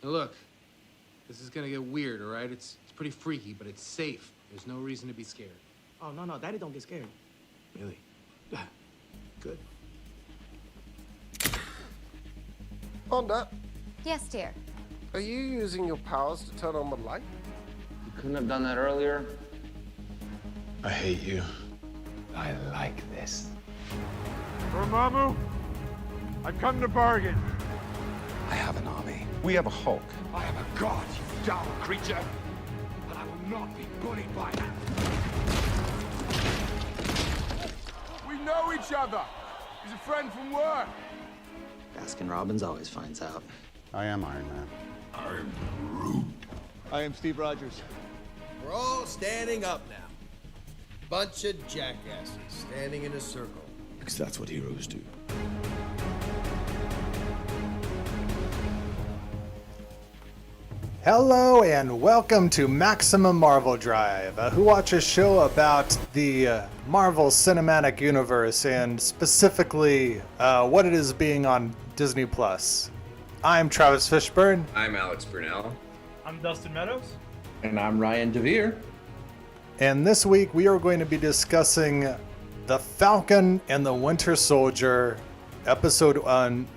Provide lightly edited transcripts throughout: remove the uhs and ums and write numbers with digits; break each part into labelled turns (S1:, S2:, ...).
S1: Now look, this is gonna get weird, all right? It's pretty freaky, but it's safe. There's no reason to be scared.
S2: Oh, no, Daddy don't get scared.
S1: Really? Good.
S3: Wanda,
S4: Yes, dear.
S3: are you using your powers to turn on the light?
S5: You couldn't have done that earlier.
S6: I hate you. I like this.
S7: Dormammu, I've come to bargain.
S6: I have an army. We have a Hulk.
S7: I am a god, you foul creature, and I will not be bullied by that. We know each other. He's a friend from work.
S5: Baskin-Robbins always finds out.
S6: I am Iron Man.
S7: I'm Groot.
S8: I am Steve Rogers.
S9: We're all standing up now. Bunch of jackasses standing in a circle.
S6: Because that's what heroes do.
S10: Hello and welcome to Maximum Marvel Drive, a Who Watches show about the Marvel Cinematic Universe and specifically what it is being on Disney Plus. I'm Travis Fishburne.
S11: I'm Alex Brunel.
S12: I'm Dustin Meadows.
S5: And I'm Ryan DeVere.
S10: And this week we are going to be discussing The Falcon and the Winter Soldier, episode 1,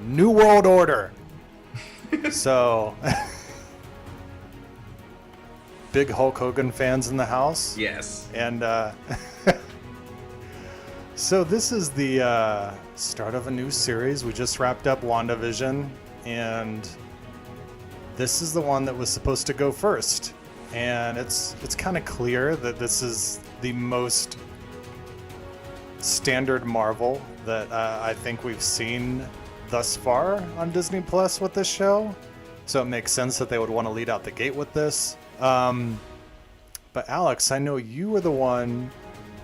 S10: New World Order. So, big Hulk Hogan fans in the house.
S11: Yes.
S10: And so this is the start of a new series. We just wrapped up WandaVision, and this is the one that was supposed to go first. And it's kind of clear that this is the most standard Marvel that I think we've seen thus far on Disney Plus with this show, so it makes sense that they would want to lead out the gate with this. But Alex, I know you were the one,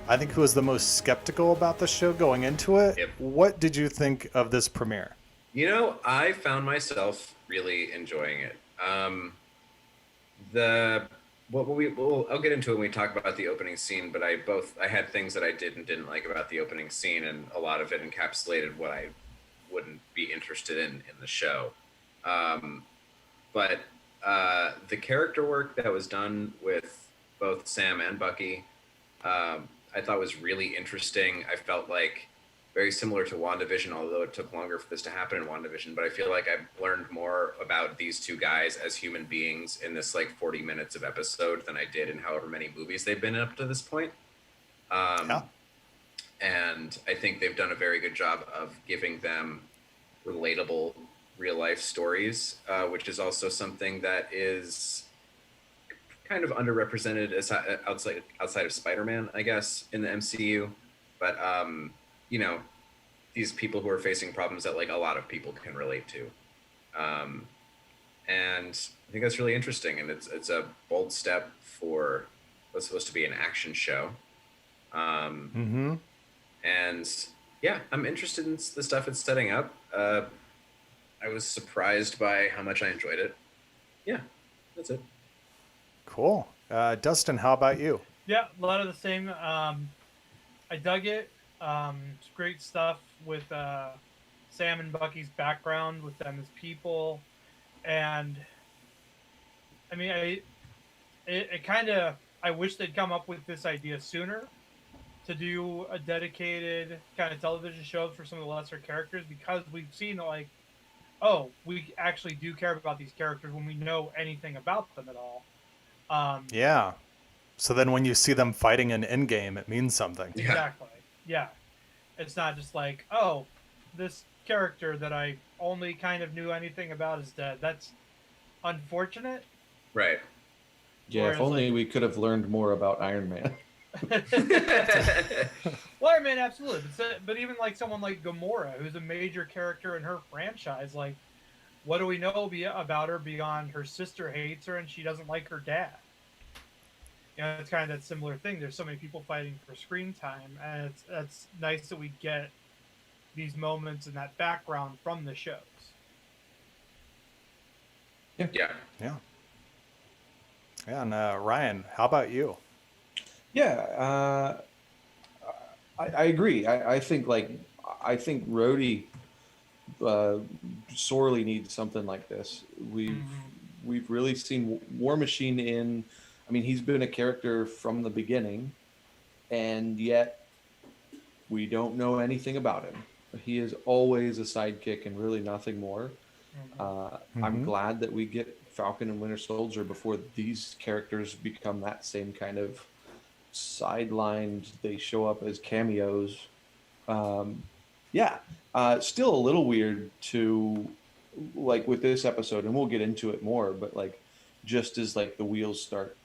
S10: I think, who was the most skeptical about the show going into it.
S11: Yep.
S10: What did you think of this premiere?
S11: You know, I found myself really enjoying it. I'll get into it when we talk about the opening scene, but I had things that I did and didn't like about the opening scene, and a lot of it encapsulated what I wouldn't be interested in the show. But the character work that was done with both Sam and Bucky, I thought was really interesting. I felt like very similar to WandaVision, although it took longer for this to happen in WandaVision, but I feel like I've learned more about these two guys as human beings in this 40 minutes of episode than I did in however many movies they've been in up to this point. Yeah. And I think they've done a very good job of giving them relatable real life stories, which is also something that is kind of underrepresented as outside of Spider-Man, I guess, in the MCU. But, you know, these people who are facing problems that a lot of people can relate to. And I think that's really interesting. And it's a bold step for what's supposed to be an action show. And yeah, I'm interested in the stuff it's setting up. I was surprised by how much I enjoyed it. Yeah, that's it.
S10: Cool. Dustin, how about you?
S12: Yeah, a lot of the same. I dug it. It's great stuff with Sam and Bucky's background, with them as people. And I mean, I wish they'd come up with this idea sooner, to do a dedicated kind of television show for some of the lesser characters, because we've seen we actually do care about these characters when we know anything about them at all.
S10: Yeah. So then when you see them fighting in Endgame, it means something.
S12: Exactly. Yeah. It's not just this character that I only kind of knew anything about is dead. That's unfortunate.
S11: Right.
S5: Yeah,
S12: Whereas,
S5: if only we could have learned more about Iron Man.
S12: Well, I mean, absolutely. But even someone like Gamora, who's a major character in her franchise, what do we know about her beyond her sister hates her and she doesn't like her dad? You know, it's kind of that similar thing. There's so many people fighting for screen time, and it's nice that we get these moments and that background from the shows.
S11: Yeah.
S10: And Ryan, how about you?
S5: Yeah, I agree. I think Rhodey sorely need something like this. We've really seen War Machine in. I mean, he's been a character from the beginning, and yet we don't know anything about him. He is always a sidekick and really nothing more. I'm glad that we get Falcon and Winter Soldier before these characters become that same kind of sidelined. They show up as cameos. Still a little weird to, like, with this episode, and we'll get into it more, but like just as like the wheels start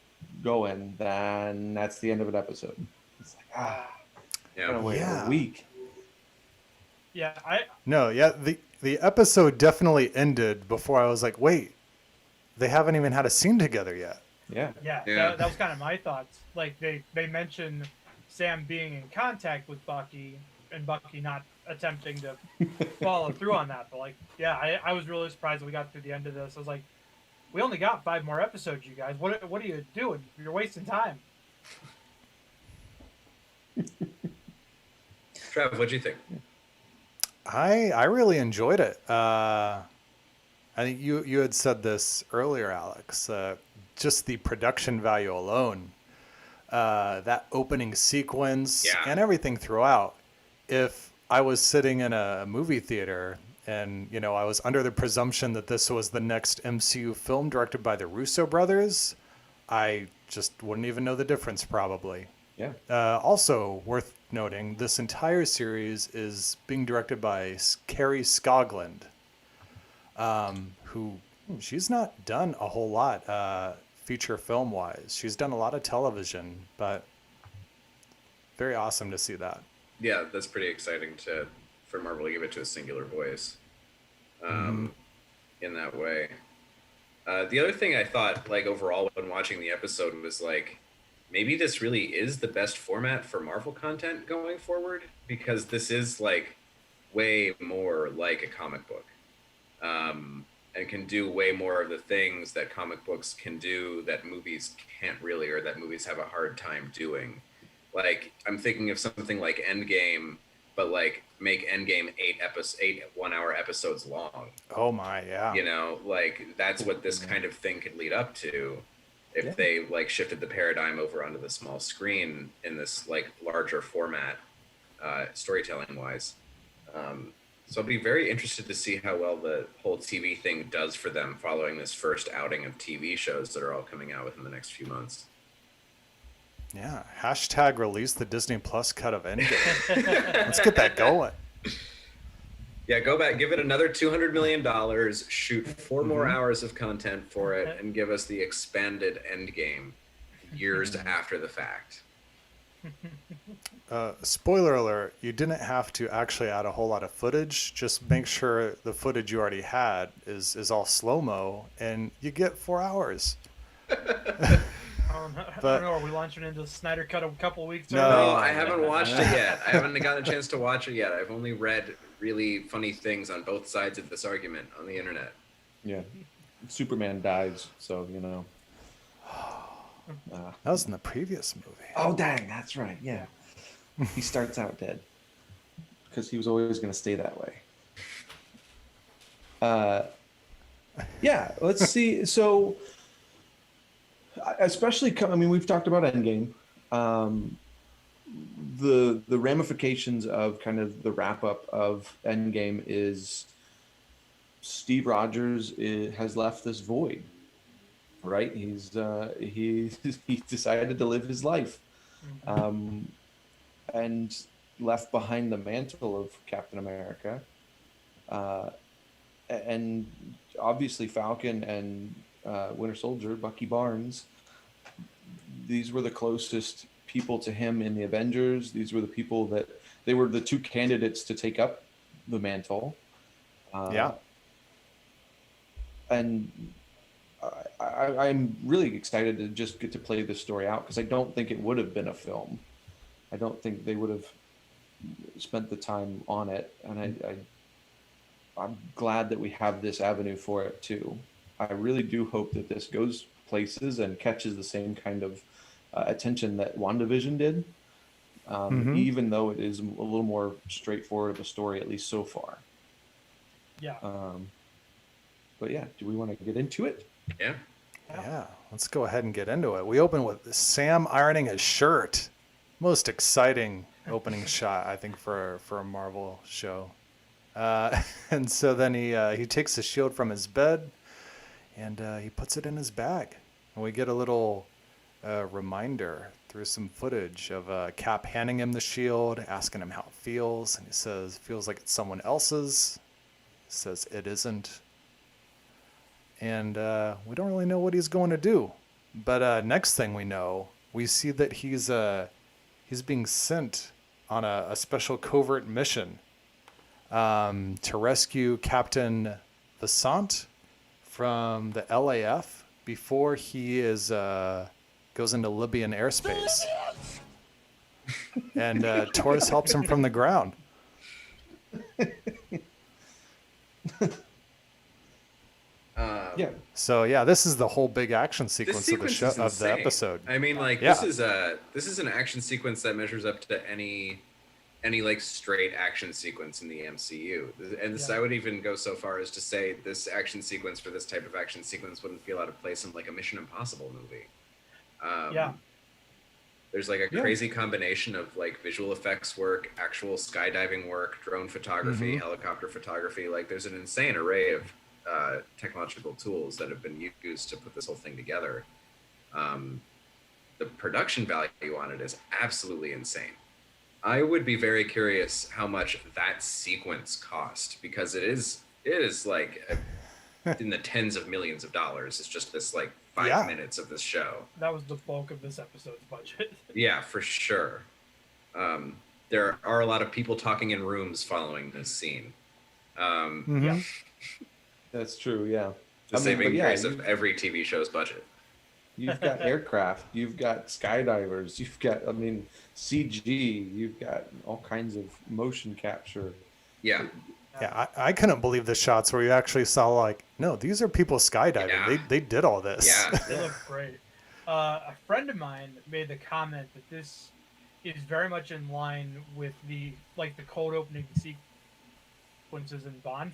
S5: going, then that's the end of an episode. It's like wait a week.
S12: Yeah,
S10: the episode definitely ended before I was like, wait, they haven't even had a scene together yet.
S12: Yeah. That was kind of my thoughts. Like they mentioned Sam being in contact with Bucky and Bucky not attempting to follow through on that. But like, I was really surprised that we got through the end of this. I was like, we only got 5 more episodes, you guys. What are you doing? You're wasting time.
S11: Trav, what'd you think?
S10: I really enjoyed it. I think you had said this earlier, Alex. Just the production value alone, that opening sequence and everything throughout. If I was sitting in a movie theater and, I was under the presumption that this was the next MCU film directed by the Russo brothers, I just wouldn't even know the difference probably.
S5: Yeah.
S10: Also worth noting, this entire series is being directed by Carrie Scogland, who she's not done a whole lot feature film wise. She's done a lot of television, but very awesome to see that.
S11: Yeah, that's pretty exciting for Marvel to give it to a singular voice in that way. The other thing I thought, like, overall when watching the episode was like, maybe this really is the best format for Marvel content going forward, because this is like way more like a comic book, and can do way more of the things that comic books can do that movies can't really, or that movies have a hard time doing. Like, I'm thinking of something like Endgame, but like make Endgame 8 1-hour episodes long.
S10: Oh my, yeah.
S11: Like that's what this kind of thing could lead up to. If they like shifted the paradigm over onto the small screen in this like larger format, storytelling wise. So I'll be very interested to see how well the whole TV thing does for them following this first outing of TV shows that are all coming out within the next few months.
S10: Yeah. # release the Disney Plus cut of Endgame. Let's get that going.
S11: Yeah, go back, give it another $200 million, shoot 4 more hours of content for it, and give us the expanded Endgame years after the fact.
S10: Spoiler alert, you didn't have to actually add a whole lot of footage. Just make sure the footage you already had is all slow-mo, and you get 4 hours.
S12: I don't know. Are we launching into the Snyder Cut a couple weeks
S11: No,
S12: early?
S11: I haven't watched it yet. I haven't gotten a chance to watch it yet. I've only read really funny things on both sides of this argument on the internet.
S5: Yeah. Superman dies, so,
S10: That was in the previous movie.
S5: Oh, dang, that's right, yeah. He starts out dead. Because he was always going to stay that way. Let's see. So, especially, we've talked about Endgame. The ramifications of kind of the wrap up of Endgame is Steve Rogers has left this void, right? He decided to live his life, and left behind the mantle of Captain America, and obviously Falcon and Winter Soldier, Bucky Barnes. These were the closest people to him in the Avengers. These were the people that they were the 2 candidates to take up the mantle. And I'm really excited to just get to play this story out, because I don't think it would have been a film. I don't think they would have spent the time on it, and I'm glad that we have this avenue for it too. I really do hope that this goes places and catches the same kind of attention that WandaVision did, even though it is a little more straightforward of a story, at least so far.
S12: Yeah.
S5: But yeah, do we want to get into it?
S11: Yeah.
S10: Yeah, let's go ahead and get into it. We open with Sam ironing his shirt. Most exciting opening shot, I think, for a Marvel show. And so then he takes the shield from his bed and he puts it in his bag. And we get a little reminder through some footage of Cap handing him the shield, asking him how it feels. And he says, feels like it's someone else's. He says, it isn't. And we don't really know what he's going to do. But next thing we know, we see that he's being sent on a special covert mission to rescue Captain Vasant from the LAF before he goes into Libyan airspace. And Taurus helps him from the ground.
S5: Yeah.
S10: So yeah, this is the whole big action sequence of the show,
S11: is
S10: of the
S11: insane.
S10: episode.
S11: I mean, like
S10: Yeah.
S11: this is an action sequence that measures up to any like straight action sequence in the MCU. And this, I would even go so far as to say this action sequence for this type of action sequence wouldn't feel out of place in like a Mission Impossible movie. There's like a crazy combination of like visual effects work, actual skydiving work, drone photography, helicopter photography. Like there's an insane array of technological tools that have been used to put this whole thing together. The production value on it is absolutely insane. I would be very curious how much that sequence cost, because it is like in the tens of millions of dollars. It's just this like 5 minutes of this show.
S12: That was the bulk of this episode's budget.
S11: Yeah, for sure. There are a lot of people talking in rooms following this scene.
S12: Yeah.
S5: That's true, yeah.
S11: The saving grace of every TV show's budget.
S5: You've got aircraft, you've got skydivers, you've got, CG, you've got all kinds of motion capture.
S11: Yeah.
S10: Yeah, I couldn't believe the shots where you actually saw like, no, these are people skydiving.
S11: Yeah.
S10: They did all this.
S11: Yeah.
S12: They look great. A friend of mine made the comment that this is very much in line with the cold opening sequences in Bond.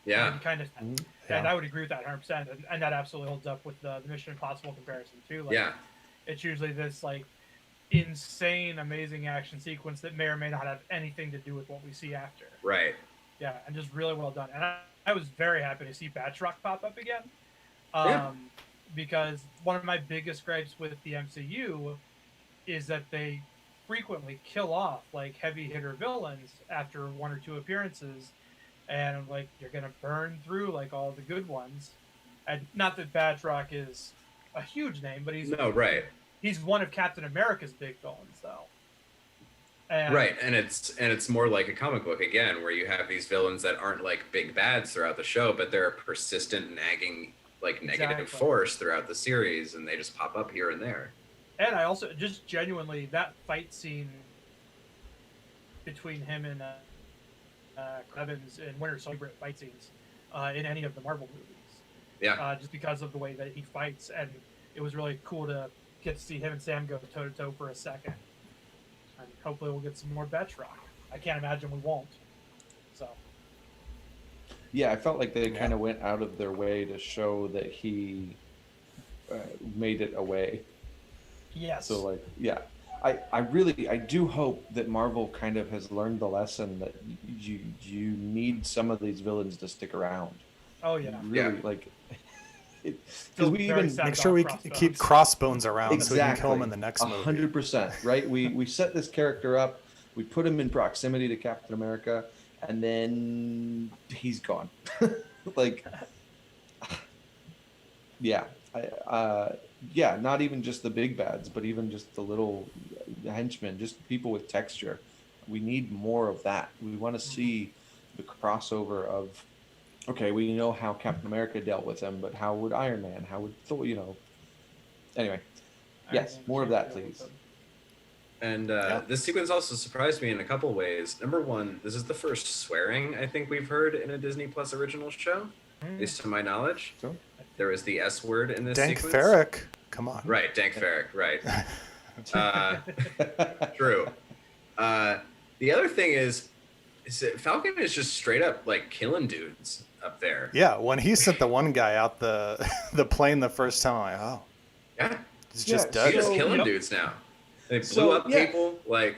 S11: Yeah.
S12: And kind of, and I would agree with that 100%, and that absolutely holds up with the Mission Impossible comparison too. Like,
S11: yeah.
S12: It's usually this like insane, amazing action sequence that may or may not have anything to do with what we see after.
S11: Right.
S12: Yeah, and just really well done. And I was very happy to see Batroc pop up again. Because one of my biggest gripes with the MCU is that they frequently kill off like heavy hitter villains after one or two appearances, and like you're gonna burn through like all the good ones. And not that Batroc is a huge name, but he's one of Captain America's big villains though. And
S11: and it's more like a comic book again, where you have these villains that aren't like big bads throughout the show, but they're a persistent, nagging, like negative force throughout the series, and they just pop up here and there.
S12: And I also just genuinely that fight scene between him and Evans in Winter Soldier fight scenes in any of the Marvel movies.
S11: Yeah.
S12: Just because of the way that he fights, and it was really cool to get to see him and Sam go toe to toe for a second. And hopefully we'll get some more Batroc. I can't imagine we won't. So.
S5: Yeah, I felt like they kind of went out of their way to show that he made it away.
S12: Yes.
S5: So like, yeah, I do hope that Marvel kind of has learned the lesson that you need some of these villains to stick around.
S12: Oh yeah.
S5: Really, like, because we even
S10: make sure we keep Crossbones around so we can kill him in the next movie.
S5: 100%, right? We set this character up, we put him in proximity to Captain America, and then he's gone. Like, yeah, not even just the big bads, but even just the little henchmen, just people with texture. We need more of that. We want to see the crossover of, okay, we know how Captain America dealt with him, but how would Iron Man? How would Thor? Anyway, yes, more of that, please.
S11: And this sequence also surprised me in a couple ways. Number one, this is the first swearing I think we've heard in a Disney Plus original show, at least to my knowledge.
S5: So?
S11: There is the S word in this
S10: Dank
S11: sequence.
S10: Farrick, come on.
S11: Right, Dank Farrick, right. True. The other thing is, Falcon is just straight up like killing dudes up there.
S10: Yeah, when he sent the one guy out the the plane the first time, I'm like, oh,
S11: Yeah,
S10: he's just
S3: Yeah,
S10: dead.
S11: he's just
S3: So-
S11: killing
S12: Yep.
S11: dudes now. They blew
S3: So,
S11: up
S3: yeah.
S11: people. Like,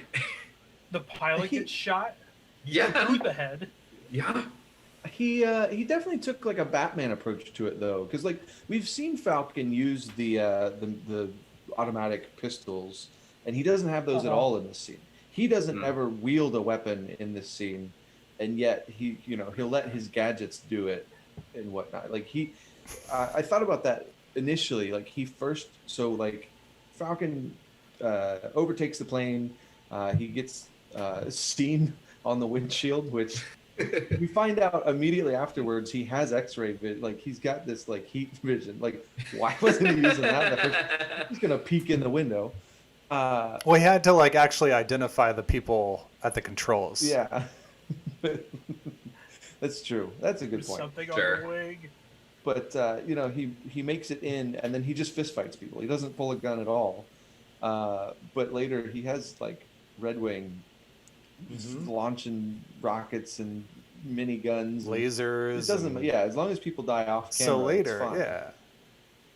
S12: The pilot gets shot
S11: yeah,
S12: through the head.
S11: yeah.
S5: He definitely took like a Batman approach to it though, because like we've seen Falcon use the automatic pistols, and he doesn't have those at all in this scene. He doesn't ever wield a weapon in this scene, and yet he'll let his gadgets do it and whatnot. Like I thought about that initially. Like Falcon overtakes the plane. He gets seen on the windshield, which we find out immediately afterwards he has X-ray vision. Like he's got this like heat vision. Like why wasn't he using that? He's gonna peek in the window.
S10: Well, he had to like actually identify the people at the controls.
S5: Yeah, that's true. That's a good point.
S12: Something
S11: Sure.
S12: on the wing.
S5: But he makes it in, and then he just fist fights people. He doesn't pull a gun at all. But later he has like Red Wing launching rockets and mini guns,
S10: Lasers.
S5: It doesn't.
S10: and-
S5: Yeah, as long as people die off camera.
S10: So
S5: it's
S10: later,
S5: fine.
S10: yeah,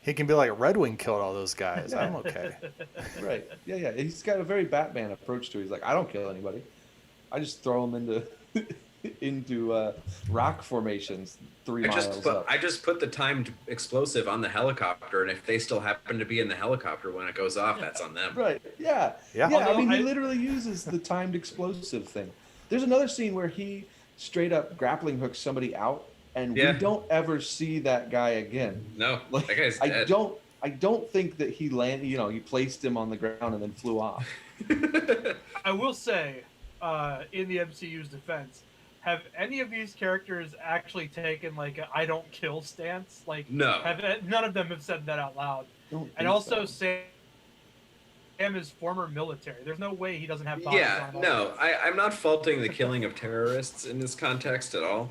S10: he can be like Red Wing killed all those guys. I'm okay.
S5: Right. Yeah. He's got a very Batman approach to it. He's like, I don't kill anybody. I just throw them into rock formations 3 miles up.
S11: I just put the timed explosive on the helicopter, and if they still happen to be in the helicopter when it goes off, that's on them.
S5: Right. Yeah.
S10: Yeah.
S5: Yeah. I
S12: Although
S5: mean, he
S12: I-
S5: literally uses the timed explosive thing. There's another scene where he straight up grappling hooks somebody out, and
S11: Yeah.
S5: we don't ever see that guy again.
S11: No,
S5: Like,
S11: that guy's
S5: I
S11: dead.
S5: don't think that he landed. He placed him on the ground and then flew off.
S12: I will say, in the MCU's defense, have any of these characters actually taken like a "I don't kill" stance? Like,
S11: No.
S12: None of them have said that out loud.
S5: Don't
S12: And
S5: think
S12: also,
S5: so.
S12: Sam is former military. There's no way he doesn't have bodies
S11: Yeah,
S12: on him.
S11: no, I'm not faulting the killing of terrorists in this context at all,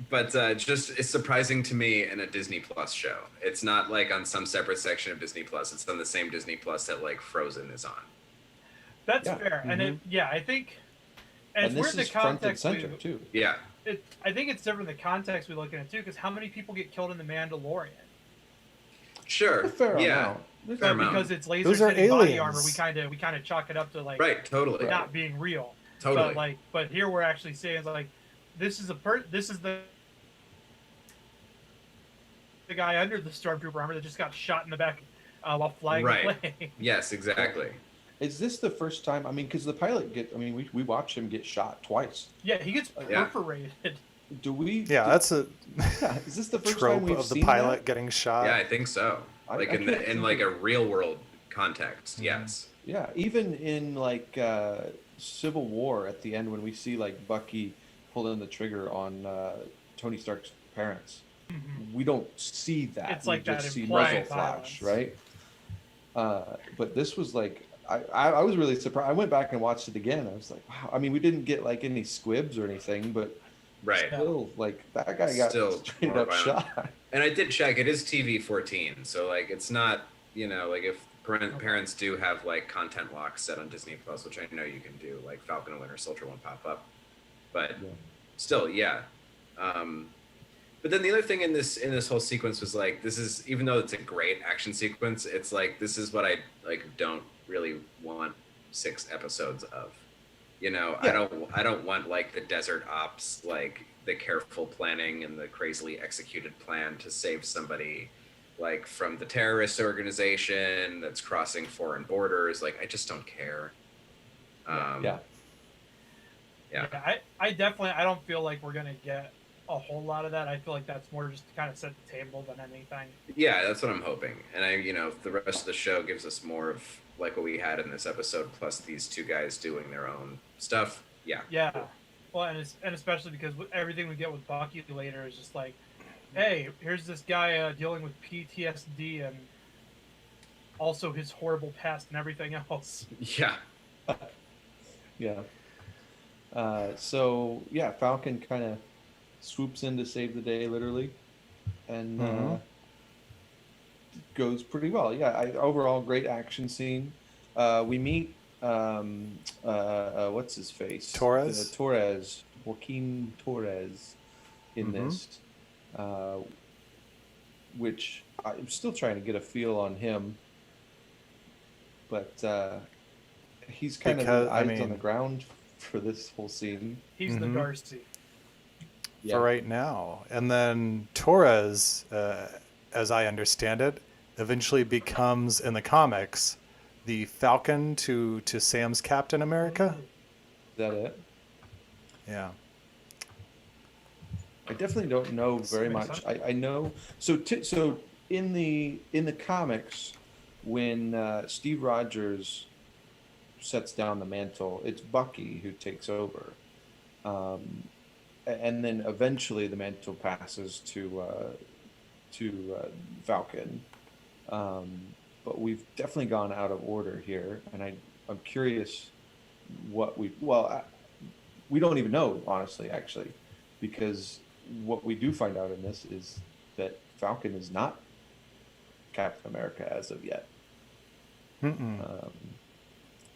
S11: but just it's surprising to me in a Disney Plus show. It's not like on some separate section of Disney Plus. It's on the same Disney Plus that like Frozen is on.
S12: That's
S5: Yeah.
S12: fair. And I think,
S5: And
S12: it's
S5: this
S12: weird the
S5: is front and
S12: context
S5: center
S12: we,
S5: too.
S11: Yeah,
S12: I think it's different the context we look at it too, because how many people get killed in The Mandalorian?
S11: sure.
S5: A fair
S11: Yeah,
S5: amount.
S11: fair
S12: But
S11: amount.
S12: because it's
S10: Those are
S12: laser body
S10: aliens.
S12: armor, we kind of chalk it up to like
S11: Right, totally.
S12: not being real.
S11: Totally.
S12: But here we're actually saying like, this is the guy under the stormtrooper armor that just got shot in the back while flying
S11: Right.
S12: the plane.
S11: Yes, exactly.
S5: Is this the first time? I mean, because the pilot we watch him get shot twice.
S12: Yeah, he gets
S11: Yeah.
S12: perforated.
S5: Do we?
S10: Yeah, that's a
S5: Yeah, is this the first
S10: trope
S5: time we've
S10: of the
S5: seen
S10: pilot
S5: that?
S10: getting shot.
S11: Yeah, I think so.
S5: I
S11: Like
S5: can't
S11: in
S5: think
S11: like
S5: of-
S11: a real world context, yes.
S5: Yeah, even in like Civil War at the end when we see like Bucky pulling the trigger on Tony Stark's parents, we don't see that.
S12: It's
S5: we
S12: like that
S5: just see
S12: implied
S5: muzzle flash,
S12: violence.
S5: right? But this was like I was really surprised. I went back and watched it again. I was like, wow. I mean, we didn't get like any squibs or anything, but
S11: Right.
S5: still, like that guy got
S11: Still
S5: straight
S11: more
S5: up
S11: violent.
S5: shot.
S11: And I did check, it is TV 14, so like it's not, like if parents do have like content locks set on Disney Plus, which I know you can do, like Falcon and Winter Soldier won't pop up. But
S5: Yeah.
S11: still, yeah. But then the other thing in this whole sequence was like, this is, even though it's a great action sequence, it's like this is what I like don't really want 6 episodes of. I don't want like the desert ops, like the careful planning and the crazily executed plan to save somebody like from the terrorist organization that's crossing foreign borders. Like I just don't care.
S5: Yeah.
S11: Yeah.
S12: I definitely don't feel like we're gonna get a whole lot of that. I feel like that's more just to kind of set the table than anything.
S11: Yeah, that's what I'm hoping. And if the rest of the show gives us more of like what we had in this episode, plus these 2 guys doing their own stuff. Yeah.
S12: Yeah. Well, and especially because everything we get with Bucky later is just like, hey, here's this guy dealing with PTSD and also his horrible past and everything else.
S11: Yeah.
S5: Yeah. So yeah, Falcon kind of swoops in to save the day, literally, and goes pretty well. Yeah, overall great action scene. We meet what's his face?
S10: Torres?
S5: Joaquin Torres in this, which I'm still trying to get a feel on him, but he's kind of eyes on the ground for this whole scene.
S12: He's the Darcy.
S10: For right now. And then Torres, as I understand it, eventually becomes, in the comics, the Falcon to Sam's Captain America.
S5: Is that it?
S10: Yeah.
S5: I definitely don't know very much. I know so in the comics, when Steve Rogers sets down the mantle, it's Bucky who takes over, and then eventually the mantle passes to Falcon. But we've definitely gone out of order here, and I'm curious what we don't even know, honestly, actually, because what we do find out in this is that Falcon is not Captain America as of yet.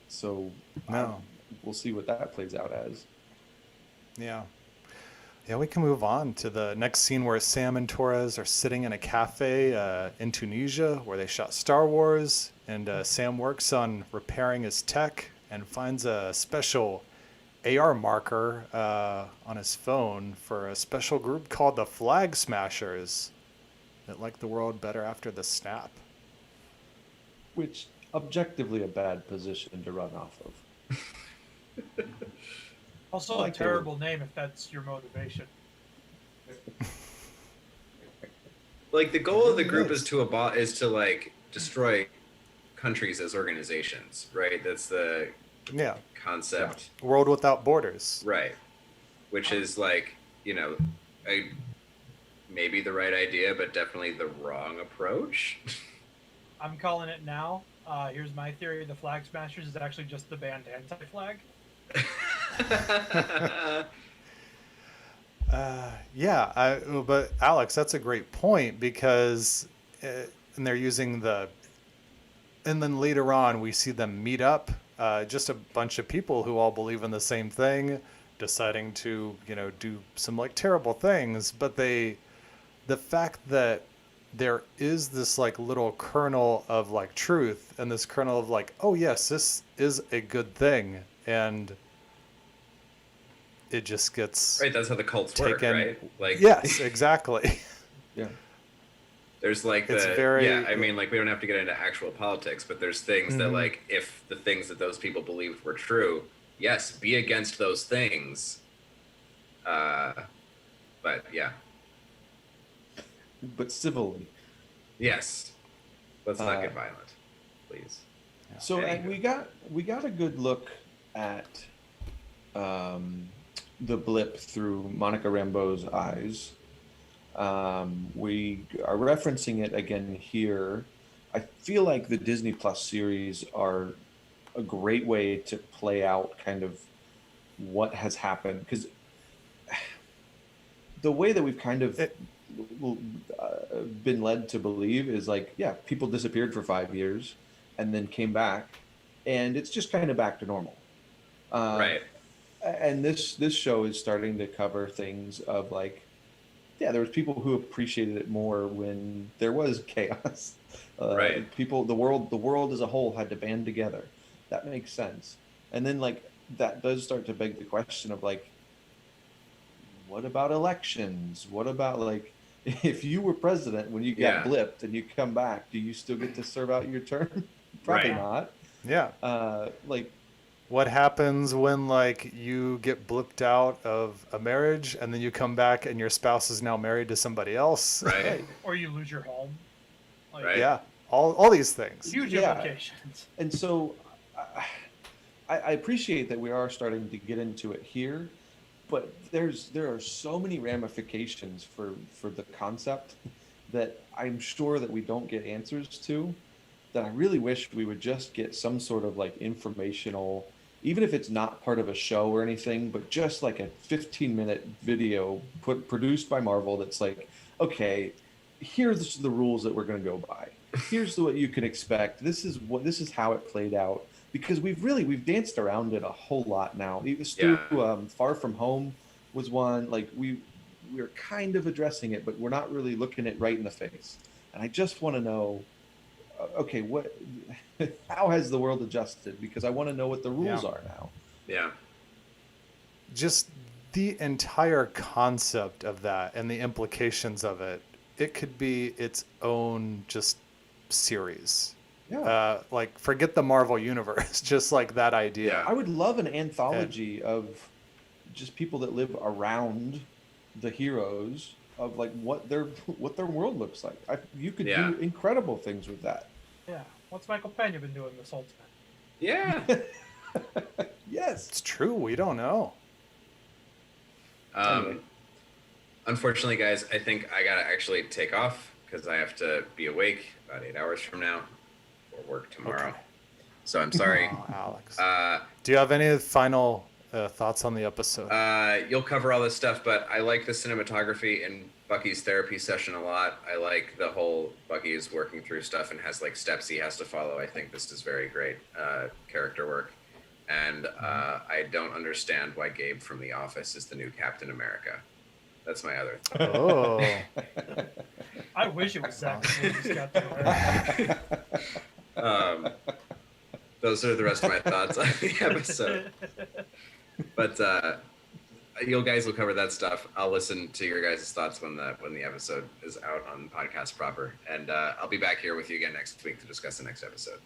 S5: So
S10: no,
S5: we'll see what that plays out as.
S10: Yeah. Yeah, we can move on to the next scene where Sam and Torres are sitting in a cafe in Tunisia where they shot Star Wars, and Sam works on repairing his tech and finds a special AR marker on his phone for a special group called the Flag Smashers that like the world better after the snap.
S5: Which, objectively, a bad position to run off of.
S12: Also a terrible name if that's your motivation.
S11: Like, the goal of the group is to like destroy countries as organizations, right? That's the concept.
S10: Yeah. World without borders.
S11: Right. Which is like, maybe the right idea, but definitely the wrong approach.
S12: I'm calling it now. Here's my theory. The Flag Smashers is actually just the band Anti-Flag.
S10: But Alex, that's a great point, because and they're using and then later on we see them meet up, just a bunch of people who all believe in the same thing, deciding to do some like terrible things, but the fact that there is this like little kernel of like truth, and this kernel of like, oh yes, this is a good thing, and it just gets
S11: right. That's how the cults work, right? Like,
S10: yes, exactly.
S5: Yeah.
S11: There's like I mean, like, we don't have to get into actual politics, but there's things that, like, if the things that those people believed were true, yes, be against those things. But yeah.
S5: But civilly.
S11: Yes. Let's not get violent, please.
S5: So and we got a good look at the blip through Monica Rambeau's eyes. We are referencing it again here. I feel like the Disney Plus series are a great way to play out kind of what has happened, because the way that we've kind of been led to believe is like, yeah, people disappeared for 5 years and then came back, and it's just kind of back to normal.
S11: Right.
S5: And this show is starting to cover things of like, yeah, there was people who appreciated it more when there was chaos.
S11: Right.
S5: The world as a whole had to band together. That makes sense. And then like that does start to beg the question of like, what about elections? What about like, if you were president when you got blipped and you come back, do you still get to serve out your term? Probably not.
S10: Yeah.
S5: Like,
S10: what happens when like you get blipped out of a marriage and then you come back and your spouse is now married to somebody else?
S11: Right.
S12: Or you lose your home. Like,
S11: right.
S10: Yeah. All these things.
S12: Huge implications.
S5: And so I appreciate that we are starting to get into it here, but there are so many ramifications for the concept that I'm sure that we don't get answers to, that I really wish we would just get some sort of like informational, even if it's not part of a show or anything, but just like a 15-minute video produced by Marvel that's like, okay, here's the rules that we're going to go by. Here's what you can expect. This is how it played out. because we've danced around it a whole lot now. Stu, Far From Home was one, like we're kind of addressing it, but we're not really looking it right in the face. And I just want to know, okay, what, how has the world adjusted? Because I want to know what the rules are now.
S11: Yeah.
S10: Just the entire concept of that and the implications of it, it could be its own just series.
S5: Yeah.
S10: Like forget the Marvel universe, just like that idea.
S5: I would love an anthology of just people that live around the heroes, of like what their world looks like. You could do incredible things with that.
S12: Yeah. What's Michael Pena been doing this whole time?
S11: Yeah.
S5: Yes.
S10: It's true. We don't know.
S5: Anyway.
S11: Unfortunately, guys, I think I gotta actually take off because I have to be awake about 8 hours from now for work tomorrow.
S10: Okay.
S11: So I'm sorry.
S10: Oh, Alex. Do you have any final thoughts on the episode?
S11: You'll cover all this stuff, but I like the cinematography in Bucky's therapy session a lot. I like the whole Bucky is working through stuff and has like steps he has to follow. I think this is very great character work. And I don't understand why Gabe from The Office is the new Captain America. That's my other thought.
S10: Oh.
S12: I wish it was Zach. Captain America.
S11: Those are the rest of my thoughts on the episode. But you guys will cover that stuff. I'll listen to your guys' thoughts when the episode is out on the podcast proper. And I'll be back here with you again next week to discuss the next episode.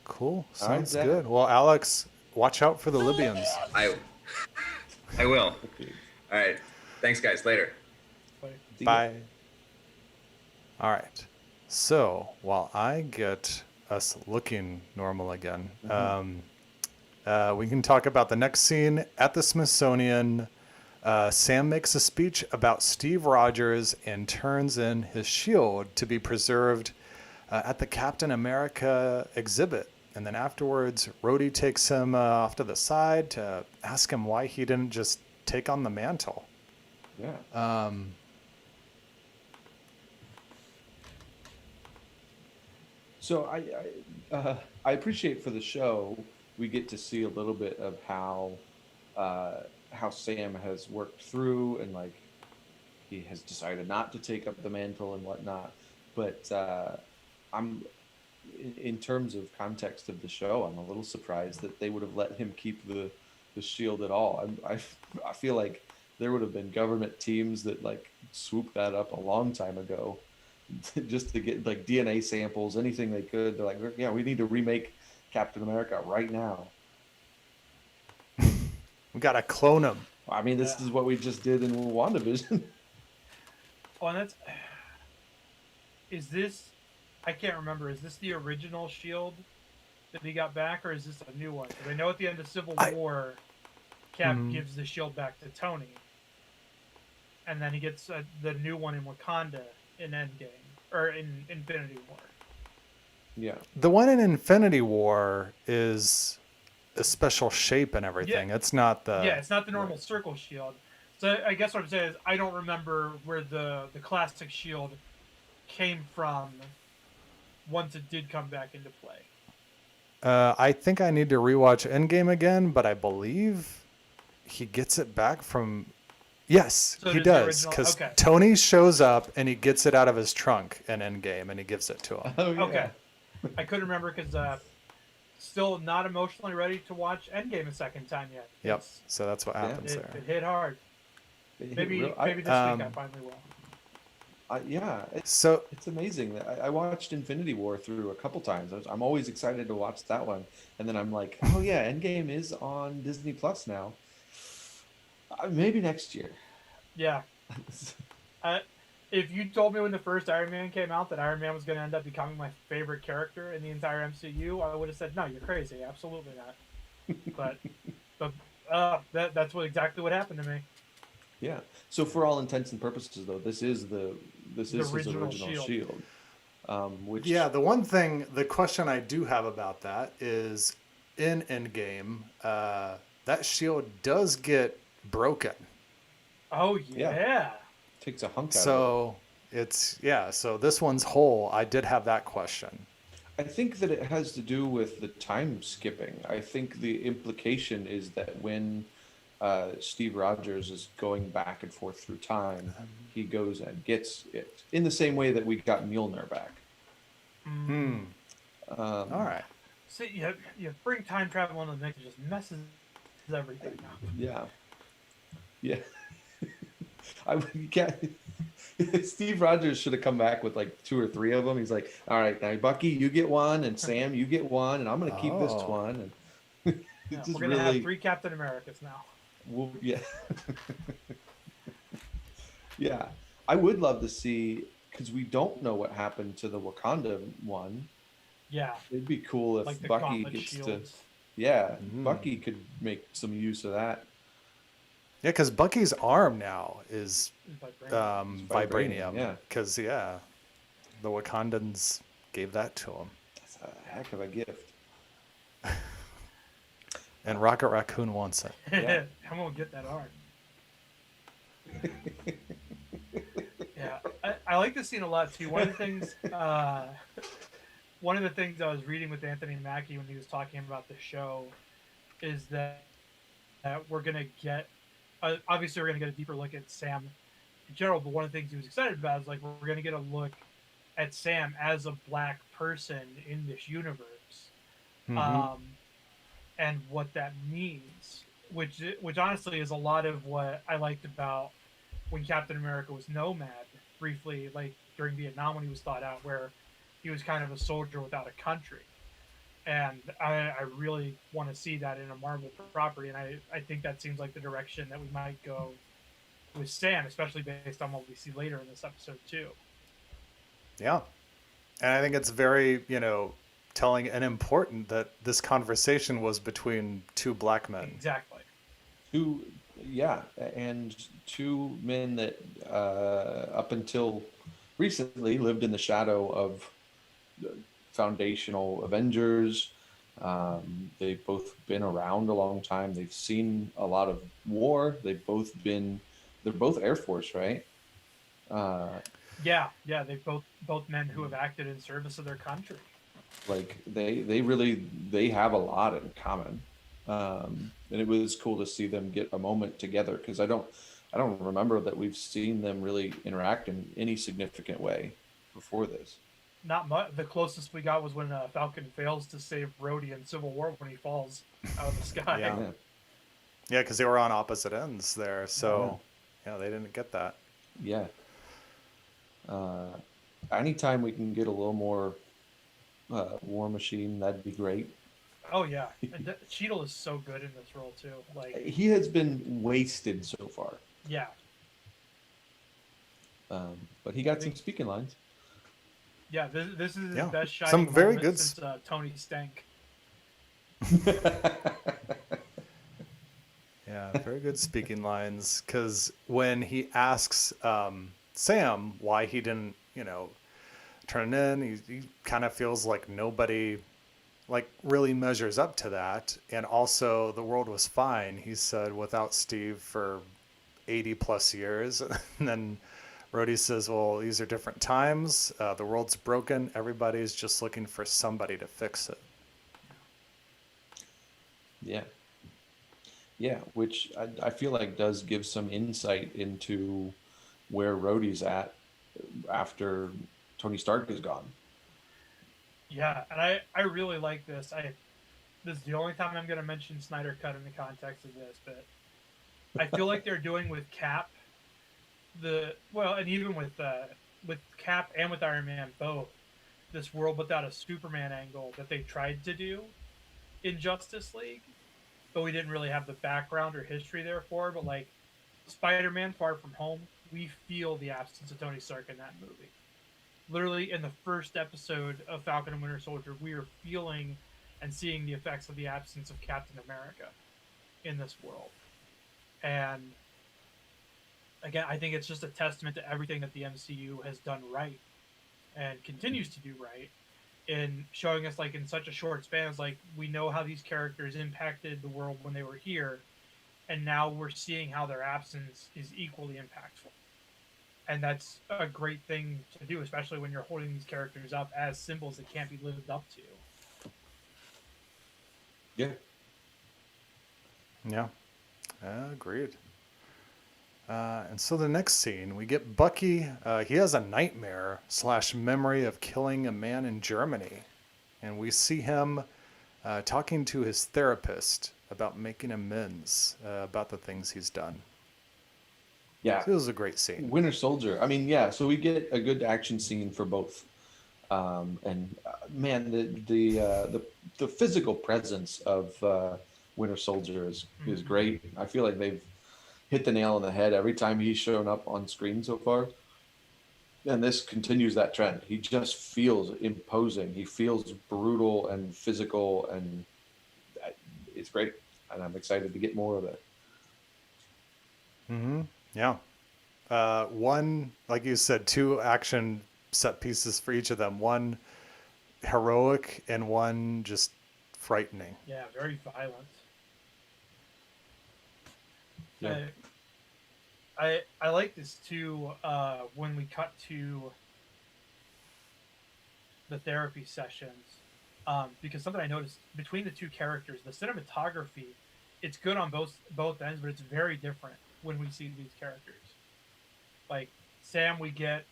S10: Cool. Sounds good. Well, Alex, watch out for the Libyans.
S11: I will. All right. Thanks, guys. Later.
S10: Bye. All right. So while I get us looking normal again, we can talk about the next scene at the Smithsonian. Sam makes a speech about Steve Rogers and turns in his shield to be preserved at the Captain America exhibit. And then afterwards, Rhodey takes him off to the side to ask him why he didn't just take on the mantle.
S5: Yeah. So I appreciate for the show we get to see a little bit of how Sam has worked through and like he has decided not to take up the mantle and whatnot. But in terms of context of the show, I'm a little surprised that they would have let him keep the shield at all. I feel like there would have been government teams that like swooped that up a long time ago just to get like DNA samples, anything they could. They're like, yeah, we need to remake Captain America right now.
S10: We gotta clone him.
S5: I mean, this is what we just did in WandaVision.
S12: Oh, and is this, I can't remember, is this the original shield that he got back, or is this a new one? Because I know at the end of Civil War, Cap gives the shield back to Tony. And then he gets the new one in Wakanda in Endgame, or in Infinity War.
S5: Yeah.
S10: The one in Infinity War is a special shape and everything.
S12: Yeah.
S10: It's not the...
S12: Yeah, it's not the normal circle shield. So I guess what I'm saying is I don't remember where the classic shield came from once it did come back into play.
S10: I think I need to rewatch Endgame again, but I believe he gets it back from... Yes,
S12: So
S10: he
S12: it is the
S10: does,
S12: original-
S10: because
S12: okay.
S10: Tony shows up and he gets it out of his trunk in Endgame and he gives it to him.
S5: Oh, yeah.
S12: Okay. I couldn't remember because still not emotionally ready to watch Endgame a second time yet.
S10: Yep, so that's what happens there.
S12: It hit hard. Maybe this week I finally will.
S5: Yeah,
S10: it's
S5: amazing. I watched Infinity War through a couple times. I'm always excited to watch that one, and then I'm like, oh yeah, Endgame is on Disney Plus now. Maybe next year.
S12: Yeah. If you told me when the first Iron Man came out that Iron Man was going to end up becoming my favorite character in the entire MCU, I would have said, no, you're crazy. Absolutely not. But that's exactly what happened to me.
S5: Yeah. So for all intents and purposes, though, this is his original shield. Which
S10: The question I do have about that is in Endgame, that shield does get broken.
S12: Oh yeah.
S5: Takes a hunk out
S10: so
S5: of it.
S10: so this one's whole. I did have that question.
S5: I think that it has to do with the time skipping. I think the implication is that when Steve Rogers is going back and forth through time, he goes and gets it in the same way that we got Mjolnir back.
S10: All right.
S12: See, you bring time travel into the mix, it just messes everything up.
S5: Yeah. Yeah. You can't. Steve Rogers should have come back with like 2 or 3 of them. He's like, all right, now Bucky, you get one, and Sam, you get one, and I'm going to keep this one. And
S12: Yeah,
S5: just
S12: we're going to have 3 Captain Americas now.
S5: well, yeah. Yeah. I would love to see, because we don't know what happened to the Wakanda one.
S12: Yeah.
S5: It'd be cool if
S12: Like the
S5: Bucky
S12: gauntlet
S5: gets
S12: shields.
S5: to. Yeah, Bucky could make some use of that.
S10: Yeah, because Bucky's arm now is
S12: Vibranium.
S10: vibranium.
S5: Yeah.
S10: Because, the Wakandans gave that to him.
S5: That's a heck of a gift.
S10: And Rocket Raccoon wants it.
S5: Yeah.
S12: I'm going to get that arm. Yeah, I like this scene a lot too. One of the things I was reading with Anthony Mackie when he was talking about the show is that we're gonna get obviously we're gonna get a deeper look at Sam in general. But one of the things he was excited about is like we're gonna get a look at Sam as a black person in this universe, and what that means. Which honestly is a lot of what I liked about when Captain America was Nomad briefly, like during Vietnam when he was thought out, where he was kind of a soldier without a country. And I really want to see that in a Marvel property, and I think that seems like the direction that we might go with Sam, especially based on what we see later in this episode too.
S10: Yeah. And I think it's very, telling and important that this conversation was between 2 black men.
S12: Exactly.
S5: And 2 men that up until recently lived in the shadow of foundational Avengers. They've both been around a long time. They've seen a lot of war. They're both Air Force, right?
S12: Yeah, they've both men who have acted in service of their country.
S5: Like they have a lot in common. And it was cool to see them get a moment together, because I don't remember that we've seen them really interact in any significant way before this.
S12: Not much. The closest we got was when Falcon fails to save Rhodey in Civil War when he falls out of the sky.
S10: Yeah, because they were on opposite ends there, so they didn't get that.
S5: Yeah. Anytime we can get a little more War Machine, that'd be great.
S12: Oh yeah, and Cheadle is so good in this role too. Like
S5: he has been wasted so far.
S12: Yeah.
S5: But he got some speaking lines.
S12: Yeah, this is his best shining
S10: some very
S12: moment
S10: good
S12: since Tony Stank.
S10: Yeah, very good speaking lines. Because when he asks Sam why he didn't, turn it in, he kind of feels like nobody really measures up to that. And also the world was fine, he said, without Steve for 80 plus years. And then Rhodey says, well, these are different times. The world's broken. Everybody's just looking for somebody to fix it.
S5: Yeah. Yeah, which I feel like does give some insight into where Rhodey's at after Tony Stark is gone.
S12: Yeah, and I really like this. This is the only time I'm going to mention Snyder Cut in the context of this, but I feel like they're doing with Cap and even with Cap and with Iron Man both, this world without a Superman angle that they tried to do in Justice League, but we didn't really have the background or history there for. But like Spider-Man Far From Home, we feel the absence of Tony Stark in that movie. Literally in the first episode of Falcon and Winter Soldier, we are feeling and seeing the effects of the absence of Captain America in this world. And again, I think it's just a testament to everything that the MCU has done right and continues to do right in showing us, like, in such a short span, it's like we know how these characters impacted the world when they were here, and now we're seeing how their absence is equally impactful. and that's a great thing to do, especially when you're holding these characters up as symbols that can't be lived up to.
S5: Yeah.
S10: Yeah, agreed. And so the next scene, we get Bucky. He has a nightmare / memory of killing a man in Germany. And we see him talking to his therapist about making amends about the things he's done.
S5: Yeah.
S10: So it was a great scene.
S5: Winter Soldier. I mean, yeah. So we get a good action scene for both. And man, the physical presence of Winter Soldier is great. I feel like they've hit the nail on the head every time he's shown up on screen so far. And this continues that trend. He just feels imposing. He feels brutal and physical, and it's great. And I'm excited to get more of it.
S10: Mm-hmm. Yeah. One, like you said, 2 action set pieces for each of them. One heroic and one just frightening.
S12: Yeah, very violent.
S5: Yeah.
S12: I like this too when we cut to the therapy sessions, because something I noticed between the 2 characters, the cinematography, it's good on both ends, but it's very different when we see these characters. Like Sam, we get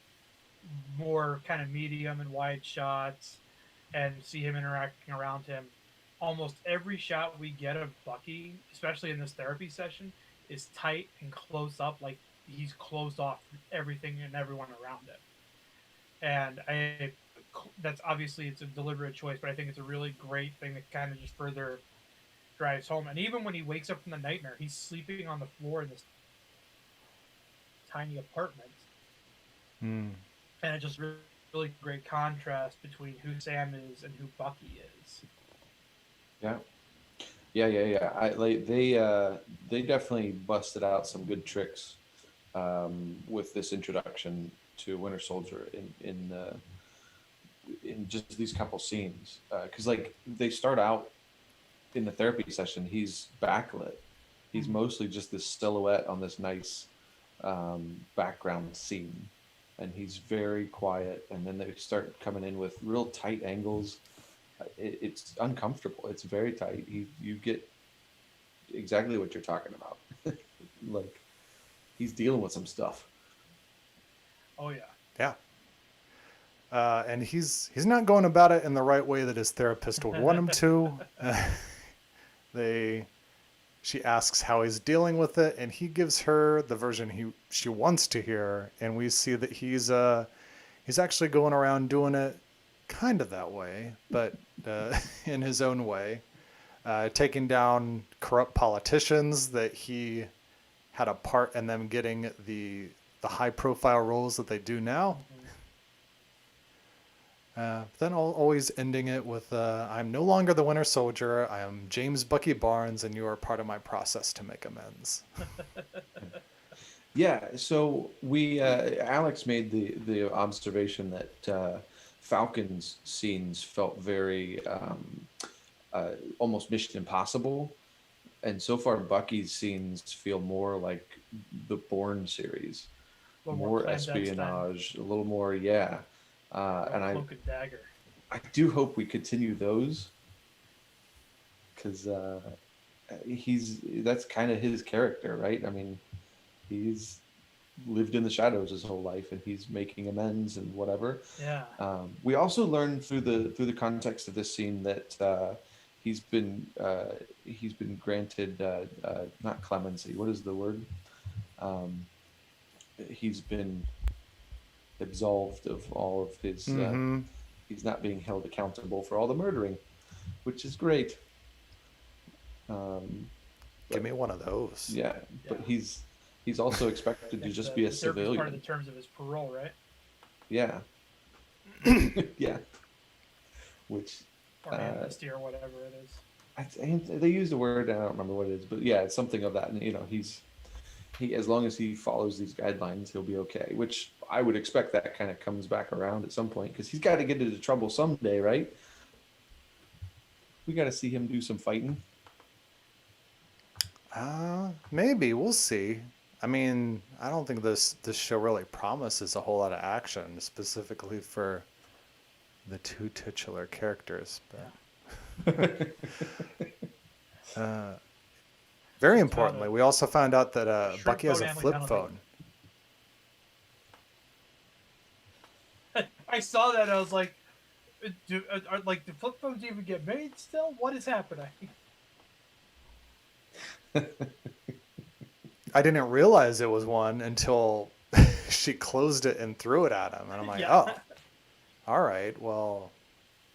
S12: more kind of medium and wide shots and see him interacting around him. Almost every shot we get of Bucky, especially in this therapy session, is tight and close up, like he's closed off everything and everyone around him. And that's obviously, it's a deliberate choice, but I think it's a really great thing that kind of just further drives home. And even when he wakes up from the nightmare, he's sleeping on the floor in this tiny apartment. And it's just really, really great contrast between who Sam is and who Bucky is.
S5: Yeah. They definitely busted out some good tricks with this introduction to Winter Soldier in just these couple scenes, because like they start out in the therapy session, he's backlit. He's mostly just this silhouette on this nice background scene, and he's very quiet. And then they start coming in with real tight angles. It's uncomfortable. It's very tight. You get exactly what you're talking about. Like he's dealing with some stuff.
S12: Oh yeah.
S10: Yeah. And he's not going about it in the right way that his therapist would want him to. She asks how he's dealing with it, and he gives her the version she wants to hear, and we see that he's actually going around doing it kind of that way, but in his own way, taking down corrupt politicians that he had a part in them getting the high-profile roles that they do now. Then always ending it with, I'm no longer the Winter Soldier. I am James Bucky Barnes, and you are part of my process to make amends.
S5: Yeah, so we Alex made the observation that Falcon's scenes felt very almost Mission Impossible, and so far Bucky's scenes feel more like the Bourne series, more espionage, a little more, yeah. And
S12: Cloak and Dagger.
S5: I do hope we continue those, because that's kind of his character, right? I mean, he's lived in the shadows his whole life, and he's making amends and whatever.
S12: Yeah.
S5: We also learned through the context of this scene that he's been granted not clemency. What is the word? He's been absolved of all of his. He's not being held accountable for all the murdering, which is great.
S10: Give me one of those.
S5: Yeah, but he's also expected to just be a civilian.
S12: Part of the terms of his parole, right?
S5: Yeah. Yeah. Which.
S12: Or amnesty or whatever it is.
S5: They use the word, I don't remember what it is, but yeah, it's something of that. And he as long as he follows these guidelines, he'll be okay. Which I would expect that kind of comes back around at some point, because he's got to get into trouble someday, right? We got to see him do some fighting.
S10: Maybe we'll see. I mean, I don't think this show really promises a whole lot of action, specifically for the two titular characters. But very importantly, we also found out that Bucky has a flip phone.
S12: I saw that. I was like, do flip phones even get made still? What is happening?
S10: I didn't realize it was one until she closed it and threw it at him, and I'm like,
S12: Yeah.
S10: oh, all right, well.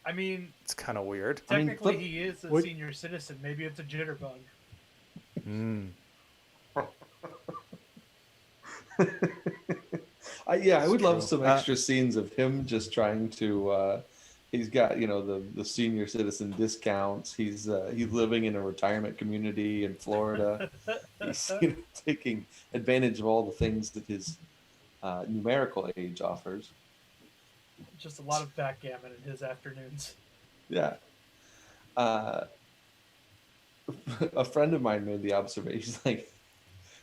S12: I mean,
S10: it's kind of weird.
S12: Technically, he is a senior citizen. Maybe it's a jitterbug.
S5: Yeah, I would love some extra scenes of him just trying to. He's got the senior citizen discounts. He's living in a retirement community in Florida. He's taking advantage of all the things that his numerical age offers.
S12: Just a lot of backgammon in his afternoons.
S5: Yeah. A friend of mine made the observation.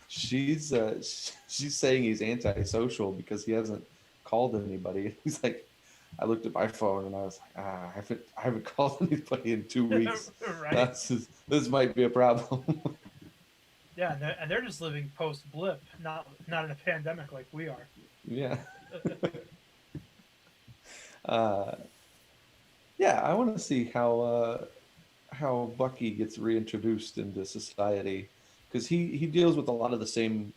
S5: She's like, she's saying he's antisocial because he hasn't called anybody. He's like, I looked at my phone and I was like, I haven't called anybody in 2 weeks.
S12: Right.
S5: This might be a problem.
S12: Yeah, and they're just living post blip, not in a pandemic like we are.
S5: Yeah. Yeah, I want to see how Bucky gets reintroduced into society, because he deals with a lot of the same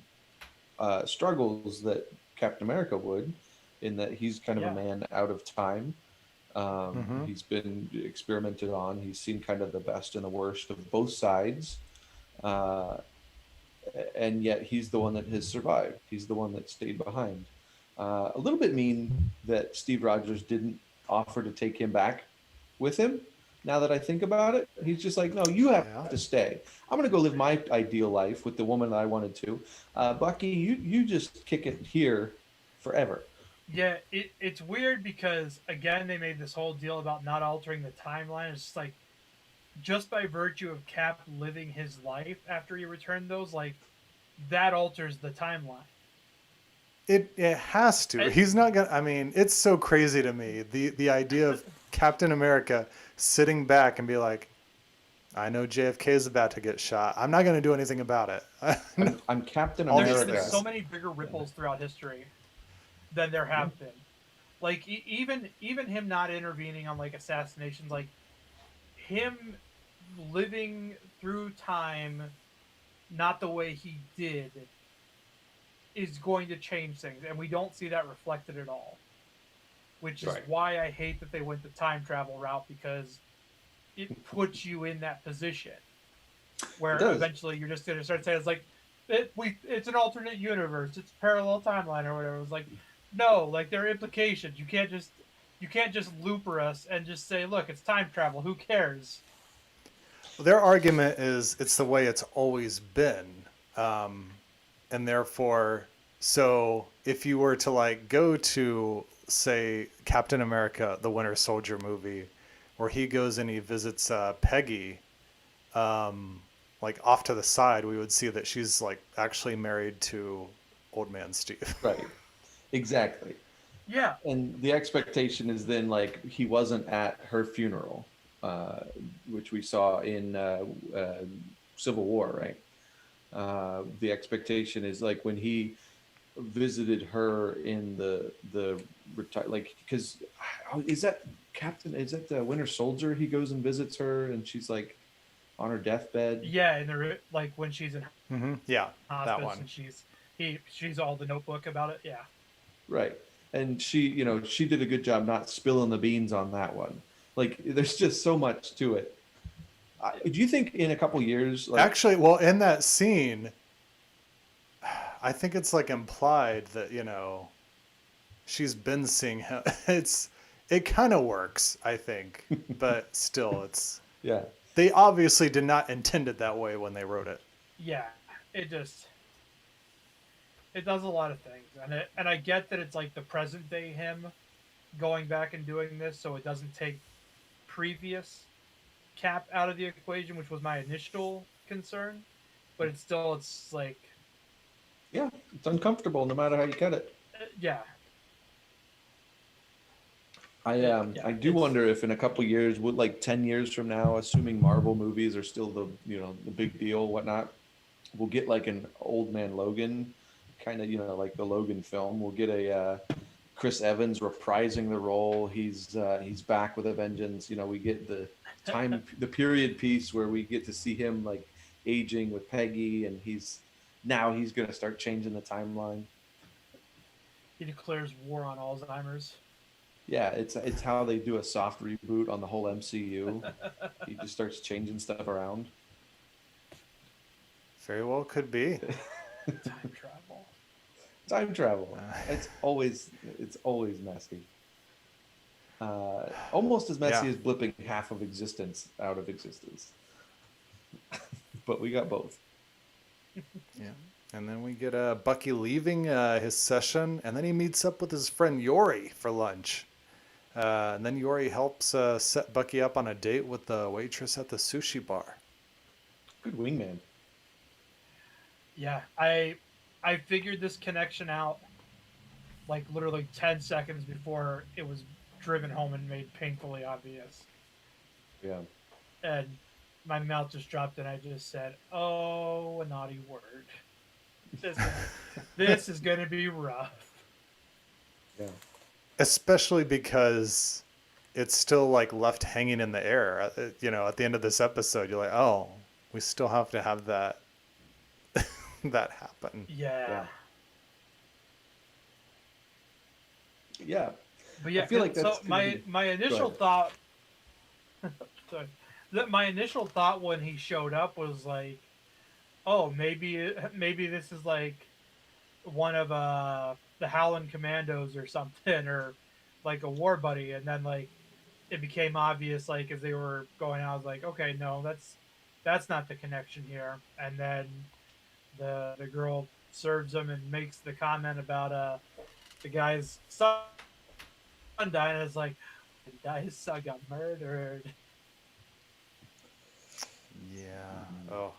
S5: struggles that Captain America would, in that he's kind of a man out of time. He's been experimented on. He's seen kind of the best and the worst of both sides, and yet he's the one that has survived. He's the one that stayed behind. A little bit mean that Steve Rogers didn't offer to take him back with him. Now that I think about it, he's just like, no, you have to stay. I'm going to go live my ideal life with the woman that I wanted to. Bucky, you just kick it here forever.
S12: Yeah, it's weird because, again, they made this whole deal about not altering the timeline. It's just like, just by virtue of Cap living his life after he returned those, like, that alters the timeline.
S10: It has to. He's not gonna. I mean, it's so crazy to me, the idea of Captain America sitting back and be like, I know JFK is about to get shot. I'm not going to do anything about it.
S5: I'm Captain America.
S12: There's so many bigger ripples throughout history than there have been. Like even him not intervening on like assassinations, like him living through time, not the way he did, is going to change things, and we don't see that reflected at all. Which is why I hate that they went the time travel route, because it puts you in that position where eventually you're just going to start saying, it's like, it's an alternate universe, it's a parallel timeline or whatever. It's like, no, like there are implications. You can't just looper us and just say, look, it's time travel. Who cares?
S10: Their argument is it's the way it's always been. And therefore, so if you were to like go to, say, Captain America, the Winter Soldier movie, where he goes and he visits Peggy, like off to the side, we would see that she's like actually married to Old Man Steve.
S5: Right. Exactly.
S12: Yeah.
S5: And the expectation is then like he wasn't at her funeral, which we saw in Civil War, right? The expectation is like when he visited her in the like, because is that the Winter Soldier? He goes and visits her and she's like on her deathbed.
S12: Yeah, and they're like when she's in
S10: yeah,
S12: hospice,
S10: that one.
S12: And she's all the Notebook about it. Yeah.
S5: Right. And she did a good job not spilling the beans on that one. Like there's just so much to it. Do you think in a couple years, like,
S10: actually, well, in that scene, I think it's like implied that, she's been seeing him. It kind of works, I think, but still
S5: yeah.
S10: They obviously did not intend it that way when they wrote it.
S12: Yeah, it does a lot of things. And I get that it's like the present day him going back and doing this, so it doesn't take previous Cap out of the equation, which was my initial concern. But it's like
S5: Yeah, it's uncomfortable no matter how you cut it.
S12: Yeah.
S5: I do wonder if in a couple years, would like 10 years from now, assuming Marvel movies are still the big deal, whatnot, we'll get like an old man Logan, kind of like the Logan film. We'll get a Chris Evans reprising the role. He's back with a vengeance. We get the period piece where we get to see him like aging with Peggy, and he's gonna start changing the timeline.
S12: He declares war on Alzheimer's.
S5: Yeah, it's how they do a soft reboot on the whole MCU. He just starts changing stuff around.
S10: Very well could be.
S12: Time travel.
S5: Time travel. It's always messy. Almost as messy as blipping half of existence out of existence. But we got both.
S10: Yeah. And then we get Bucky leaving his session, and then he meets up with his friend Yori for lunch. And then Yori helps set Bucky up on a date with the waitress at the sushi bar.
S5: Good wingman.
S12: Yeah, I figured this connection out like literally 10 seconds before it was driven home and made painfully obvious.
S5: Yeah.
S12: And my mouth just dropped and I just said, "Oh, a naughty word. This is going to be rough."
S5: Yeah.
S10: Especially because it's still like left hanging in the air. At the end of this episode, you're like, oh, we still have to have that that happen.
S12: Yeah.
S5: Yeah.
S12: But yeah,
S5: I feel like that's
S12: my initial thought. Sorry, my initial thought when he showed up was like, oh, maybe this is like one of the Howland Commandos or something, or like a war buddy. And then like it became obvious, like as they were going out, I was like, okay, no, that's not the connection here. And then the girl serves him and makes the comment about the guy's son died, and it's like, his son got murdered.
S10: Yeah. Oh.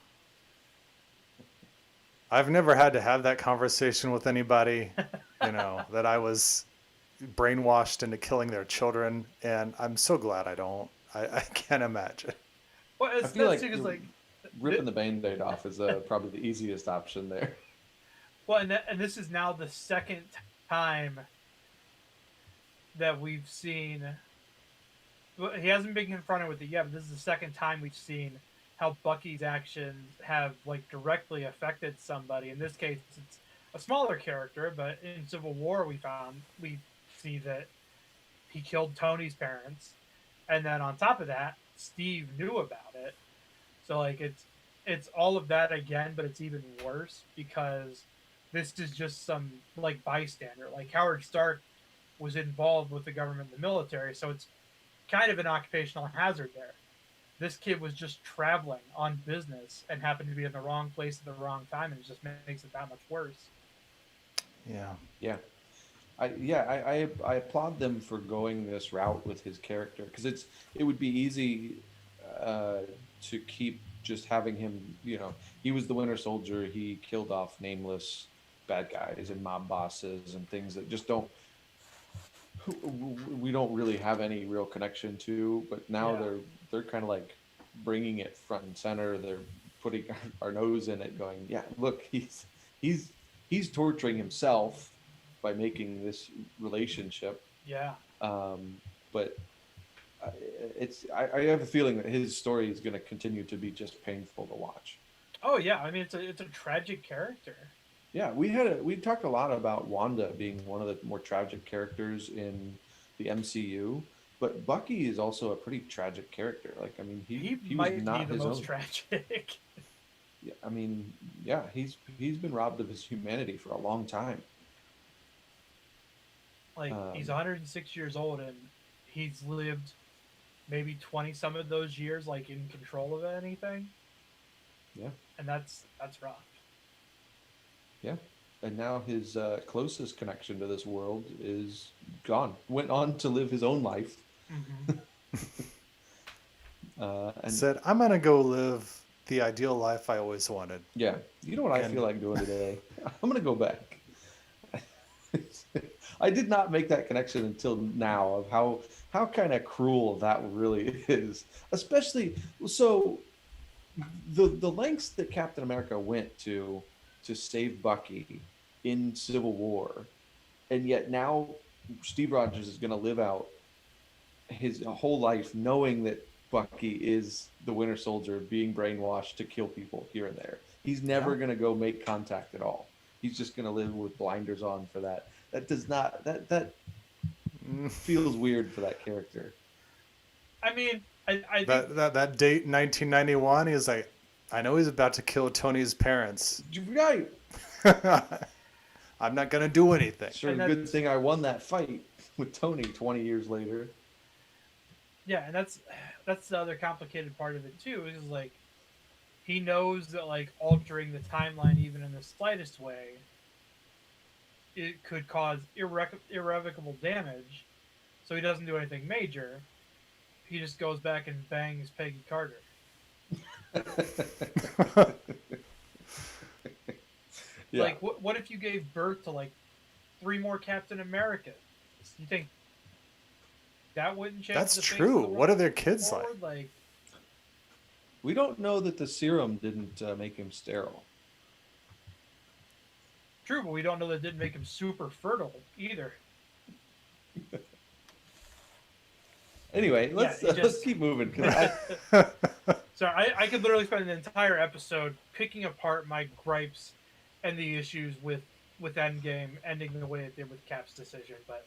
S10: I've never had to have that conversation with anybody, that I was brainwashed into killing their children, and I'm so glad I don't. I can't imagine.
S12: Well,
S5: I feel like ripping the Band-Aid off is probably the easiest option there.
S12: Well, and this is now the second time that we've seen. Well, he hasn't been confronted with it yet, but this is the second time we've seen how Bucky's actions have like directly affected somebody. In this case, it's a smaller character, but in Civil War we see that he killed Tony's parents, and then on top of that, Steve knew about it. So like it's all of that again, but it's even worse because this is just some like bystander. Like Howard Stark was involved with the government and the military, so it's kind of an occupational hazard there. This kid was just traveling on business and happened to be in the wrong place at the wrong time, and it just makes it that much worse.
S10: Yeah.
S5: Yeah. I applaud them for going this route with his character, because it would be easy to keep just having him, he was the Winter Soldier, he killed off nameless bad guys and mob bosses and things that just we don't really have any real connection to, but now they're kind of like bringing it front and center. They're putting our nose in it, going, yeah, look, he's torturing himself by making this relationship.
S12: Yeah.
S5: But I have a feeling that his story is going to continue to be just painful to watch.
S12: Oh yeah, I mean it's a tragic character.
S5: Yeah, we talked a lot about Wanda being one of the more tragic characters in the MCU, but Bucky is also a pretty tragic character. Like, I mean, he
S12: might
S5: was not
S12: be the
S5: his
S12: most
S5: own.
S12: tragic.
S5: Yeah, I mean, yeah, he's been robbed of his humanity for a long time.
S12: Like he's 106 years old, and he's lived maybe 20 some of those years like in control of anything.
S5: Yeah,
S12: and that's rough.
S5: Yeah, and now his closest connection to this world is gone. Went on to live his own life.
S12: Mm-hmm.
S10: And said, "I'm gonna go live the ideal life I always wanted.
S5: Yeah. You know what I
S10: And-
S5: feel like doing today? I'm gonna go back. I did not make that connection until now of how kind of cruel that really is. Especially so the lengths that Captain America went to save Bucky in Civil War, and yet now Steve Rogers is going to live out his whole life knowing that Bucky is the Winter Soldier being brainwashed to kill people here and there. He's never going to go make contact at all. He's just going to live with blinders on for that. That does not that feels weird for that character.
S12: I mean, I think
S10: That date 1991, he's like, I know he's about to kill Tony's parents.
S5: Right.
S10: I'm not gonna do anything.
S5: Sure, good thing I won that fight with Tony 20 years later.
S12: yeah, and that's the other complicated part of it too. Is like he knows that like altering the timeline even in the slightest way, it could cause irrevocable damage. So he doesn't do anything major. He just goes back and bangs Peggy Carter.
S5: Yeah.
S12: Like, what if you gave birth to like 3 more Captain Americas? You think that wouldn't change?
S10: That's
S12: the face of
S10: true.
S12: the
S10: What are
S12: world
S10: their kids
S12: forward?
S10: like?
S12: Like,
S5: We don't know that the serum didn't make him sterile.
S12: true, but we don't know that it didn't make him super fertile either.
S5: Anyway, let's
S12: it
S5: let's
S12: just-
S5: keep moving. 'Cause
S12: So I could literally spend an entire episode picking apart my gripes and the issues with Endgame ending the way it did with Cap's decision. But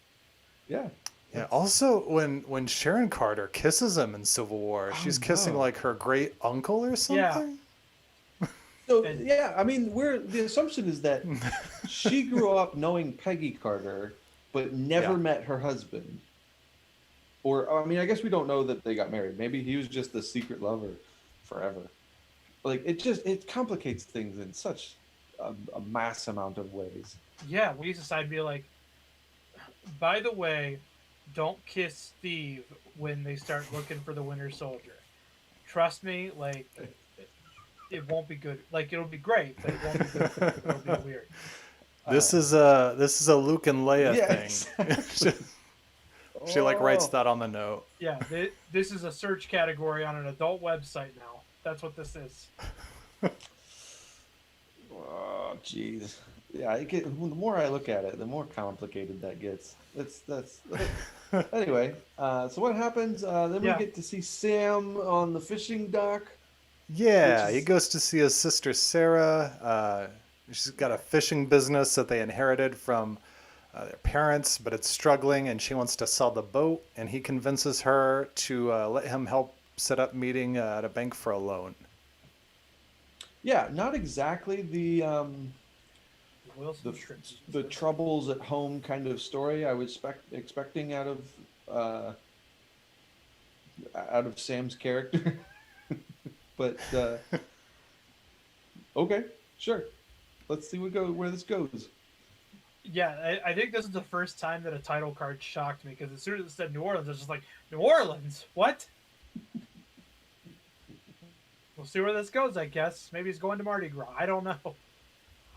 S5: yeah.
S10: Yeah. Also, when Sharon Carter kisses him in Civil War, she's kissing
S5: no.
S10: like her great uncle or something.
S5: So yeah, I mean, the assumption is that she grew up knowing Peggy Carter, but never met her husband. Or I mean, I guess we don't know that they got married. Maybe he was just the secret lover forever. Like it complicates things in such a mass amount of ways.
S12: yeah, we decided to be like, by the way, don't kiss Steve when they start looking for the Winter Soldier. Trust me, like it won't be good. Like it'll be great, but it won't be good. It'll be weird.
S10: This is a Luke and Leia
S5: Yeah,
S10: thing. She like writes that on the note.
S12: Yeah, this is a search category on an adult website now. That's what this is.
S5: Oh, jeez. Yeah, the more I look at it, the more complicated that gets. That's anyway. So what happens? Then we get to see Sam on the fishing dock.
S10: Yeah,
S5: Which
S10: he
S5: is-
S10: goes to see his sister Sarah. She's got a fishing business that they inherited from their parents, but it's struggling, and she wants to sell the boat. And he convinces her to let him help set up meeting at a bank for a loan.
S5: Yeah, not exactly the
S12: Wilson strips.
S5: the troubles at home kind of story I was expecting out of Sam's character. But okay, sure. Let's see where this goes.
S12: Yeah, I think this is the first time that a title card shocked me because as soon as it said New Orleans, I was just like, New Orleans? What? We'll see where this goes, I guess. Maybe he's going to Mardi Gras. I don't know.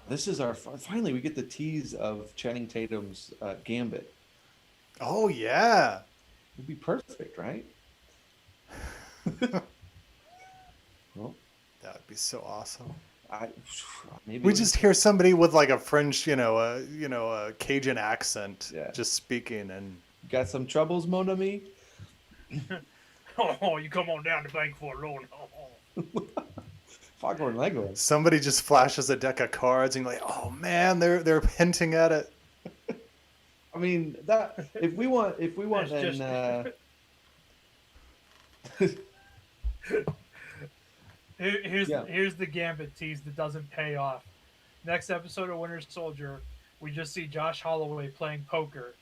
S5: This is our finally we get the tease of Channing Tatum's Gambit.
S10: Oh yeah,
S5: It'd be perfect, right? Well,
S10: that would be so awesome.
S5: Maybe
S10: We just hear somebody with like a French, a Cajun accent, just speaking, and
S5: got some troubles, mon ami.
S12: Oh, you come on down to bank for a loan.
S5: Foghorn Leghorn.
S10: somebody just flashes a deck of cards, and you're like, oh man, they're hinting at it.
S5: I mean that if we want
S12: That's
S5: then
S12: Here's the Gambit tease that doesn't pay off. Next episode of Winter Soldier, we just see Josh Holloway playing poker,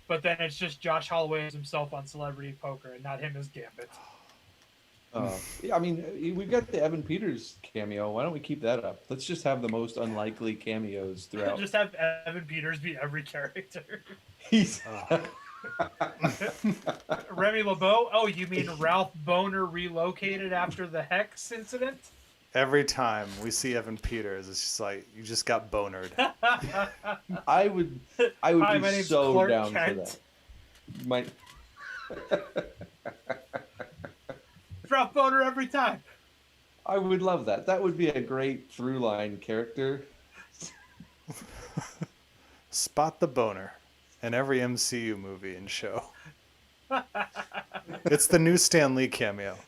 S12: but then it's just Josh Holloway as himself on Celebrity Poker and not him as Gambit.
S5: yeah, I mean we've got the Evan Peters cameo. Why don't we keep that up? Let's just have the most unlikely cameos throughout.
S12: Just have Evan Peters be every character.
S5: He's
S12: Remy LeBeau? Oh, you mean Ralph Boner relocated after the Hex incident?
S10: Every time we see Evan Peters, it's just like you just got bonered.
S5: I would
S12: Hi, my
S5: be
S12: name's
S5: so
S12: Clark
S5: down
S12: Kent.
S5: for that. My
S12: Drop boner every time.
S5: I would love that. That would be a great through line character.
S10: Spot the boner in every MCU movie and show. It's the new Stan Lee cameo.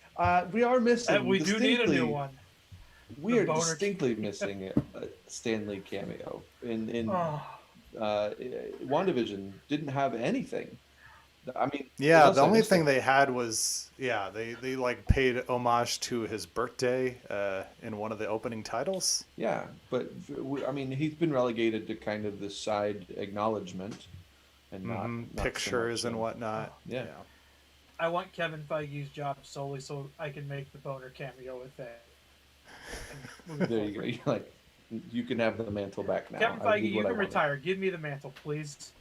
S5: We are missing.
S12: And we do need a new one.
S5: We
S12: The
S5: are
S12: boner
S5: distinctly missing a Stan Lee cameo. In
S12: Oh.
S5: WandaVision didn't have anything. I mean,
S10: Yeah,
S5: unless
S10: the
S5: I
S10: only
S5: missed
S10: thing
S5: it.
S10: they had was they like paid homage to his birthday in one of the opening titles.
S5: Yeah, but I mean, he's been relegated to kind of the side acknowledgement and not so
S10: Pictures
S5: much
S10: and
S5: so-
S10: whatnot.
S5: Yeah.
S12: I want Kevin Feige's job solely so I can make the boner cameo with that.
S5: There you go. You're like, you can have the mantle back now.
S12: Kevin
S5: I
S12: Feige,
S5: did
S12: you
S5: what I
S12: can
S5: wanted.
S12: retire. Give me the mantle, please.